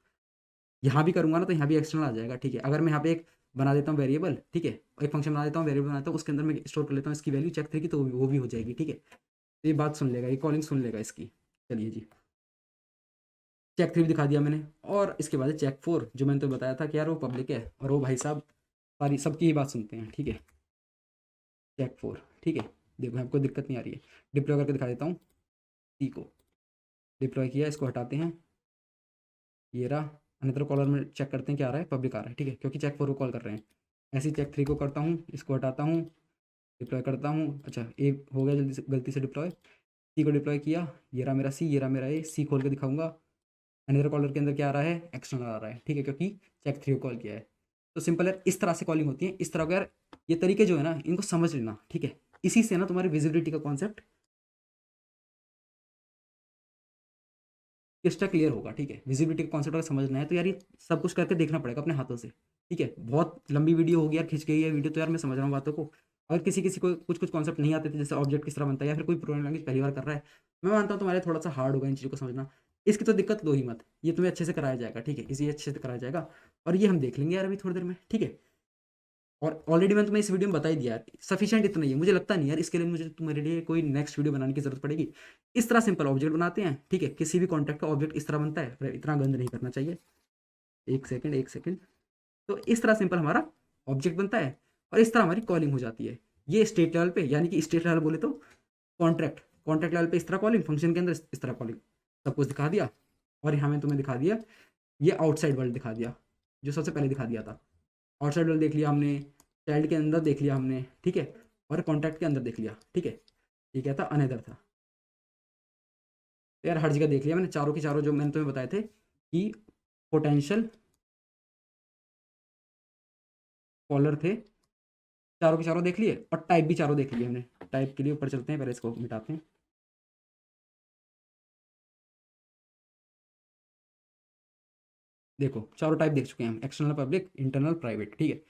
यहाँ भी करूँगा ना तो यहाँ भी एक्सटर्नल आ जाएगा, ठीक है। अगर मैं यहाँ पे एक बना देता हूँ वेरिएबल, ठीक है, एक फंक्शन बना देता हूँ, वेरिएबल बनाता हूँ, उसके अंदर मैं स्टोर कर लेता हूँ इसकी वैल्यू चेक थ्री की, तो वो भी हो जाएगी, ठीक है। तो ये बात सुन लेगा, ये कॉलिंग सुन लेगा इसकी। चलिए जी, चेक थ्री भी दिखा दिया मैंने, और इसके बाद चेक फोर, जो मैंने तो बताया था कि यार वो पब्लिक है, और वो भाई साहब सारी सबकी ही बात सुनते हैं, ठीक है। चेक फोर, ठीक है, देखो आपको दिक्कत नहीं आ रही है, डिप्लॉय करके दिखा देता हूँ, सी को डिप्लॉय किया, इसको हटाते हैं, ये रहा। अनदर कॉलर में चेक करते हैं क्या आ रहा है, पब्लिक आ रहा है, ठीक है, क्योंकि चेक फोर को कॉल कर रहे हैं। ऐसे ही चेक थ्री को करता हूँ, इसको हटाता हूँ, डिप्लॉय करता हूँ, अच्छा एक हो गया जल्दी से, गलती से डिप्लॉय, सी को डिप्लॉय किया, ये रहा मेरा सी, ये रहा मेरा ए, सी खोल के दिखाऊंगा, अनदर कॉलर के अंदर क्या आ रहा है, एक्सटर्नल आ रहा है, ठीक है, क्योंकि चेक 3 को कॉल किया है। तो सिंपल है, इस तरह से कॉलिंग होती है, इस तरह का यार ये तरीके जो है ना इनको समझ लेना, ठीक है। इसी से ना तुम्हारी विजिबिलिटी का कॉन्सेप्ट किसका क्लियर होगा, ठीक है। विजिबिलिटी का कॉन्सेप्ट अगर समझना है तो यार ये सब कुछ करके देखना पड़ेगा अपने हाथों से, ठीक है। बहुत लंबी वीडियो होगी यार, खिंच गई है वीडियो, तो यार मैं समझ रहा हूँ बातों को। अगर किसी किसी को कुछ कुछ कॉन्सेप्ट नहीं आते थे, जैसे ऑब्जेक्ट किस तरह बनता है, या फिर कोई प्रोग्रामिंग लैंग्वेज पहली बार कर रहा है, मैं मानता हूँ तुम्हारे थोड़ा सा हार्ड होगा इन चीज़ों को समझना। इसकी तो दिक्कत लो ही मत, ये तुम्हें अच्छे से कराया जाएगा, ठीक है, इसी अच्छे से कराया जाएगा। और ये हम देख लेंगे यार अभी थोड़ी देर में, ठीक है। और ऑलरेडी मैंने तुम्हें इस वीडियो में बता ही दिया यार, सफिशिएंट इतना ही है, मुझे लगता नहीं यार इसके लिए मुझे तुम्हारे लिए कोई नेक्स्ट वीडियो बनाने की जरूरत पड़ेगी। इस तरह सिंपल ऑब्जेक्ट बनाते हैं, ठीक है। किसी भी कॉन्टैक्ट का ऑब्जेक्ट इस तरह बनता है, अरे इतना गंद नहीं करना चाहिए, एक सेकंड एक सेकंड। तो इस तरह सिंपल हमारा ऑब्जेक्ट बनता है, और इस तरह हमारी कॉलिंग हो जाती है। ये स्टेट लेवल पे, यानी कि स्टेट लेवल बोले तो कॉन्ट्रैक्ट, कॉन्ट्रैक्ट लेवल पे इस तरह कॉलिंग, फंक्शन के अंदर इस तरह कॉलिंग, सब कुछ दिखा दिया। और यहाँ में तुम्हें दिखा दिया ये आउटसाइड वर्ल्ड दिखा दिया, जो सबसे पहले दिखा दिया था। आउटसाइड वर्ल्ड देख लिया हमने, चाइल्ड के अंदर देख लिया हमने, ठीक है, और कॉन्टैक्ट के अंदर देख लिया, ठीक है। ये क्या था, अनदर था। तो यार हर जगह देख लिया मैंने, चारों की चारों जो मैंने तुम्हें बताए थे कि पोटेंशियल कॉलर थे, चारों के चारों देख लिए, और टाइप भी चारों देख लिए हमने। टाइप के लिए ऊपर चलते हैं, पहले इसको मिटाते हैं। देखो चारों टाइप देख चुके हैं हम, एक्सटर्नल, पब्लिक, इंटरनल, प्राइवेट, ठीक है।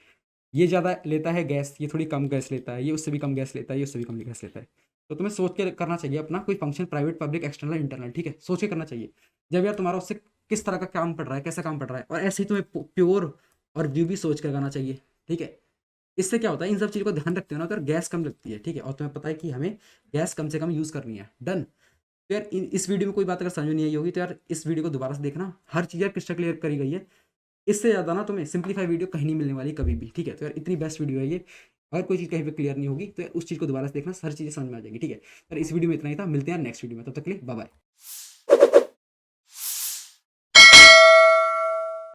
ये ज़्यादा लेता है गैस, ये थोड़ी कम गैस लेता है, ये उससे भी कम गैस लेता है, ये उससे भी कम गैस लेता है। तो तुम्हें सोच के करना चाहिए अपना कोई function, private, public, external, internal, ठीक है, सोच के करना चाहिए। जब यार तुम्हारा उससे किस तरह का काम पड़ रहा है, कैसा काम पड़ रहा है, और ऐसे ही तुम्हें प्योर और व्यू भी सोच कर लगाना चाहिए, ठीक है। इससे क्या होता है, इन सब चीज़ों को ध्यान रखते हो ना तो यार गैस कम लगती है, ठीक है, और तुम्हें पता है कि हमें गैस कम से कम यूज़ करनी है, डन। तो यार इस वीडियो में कोई बात अगर समझ में नहीं आई होगी तो यार इस वीडियो को दोबारा से देखना, हर चीज़ यार क्रिस्टल क्लियर करी गई है। इससे ज़्यादा ना तुम्हें सिंपलीफाई वीडियो कहीं नहीं मिलने वाली कभी भी, ठीक है। तो यार इतनी बेस्ट वीडियो है ये। अगर कोई चीज़ कहीं पे क्लियर नहीं होगी तो यार उस चीज़ को दोबारा से देखना, हर चीज़ें समझ में आ जाएगी, ठीक है। पर इस वीडियो में इतना ही था, मिलते हैं नेक्स्ट वीडियो में, तब तक के लिए बाय बाय।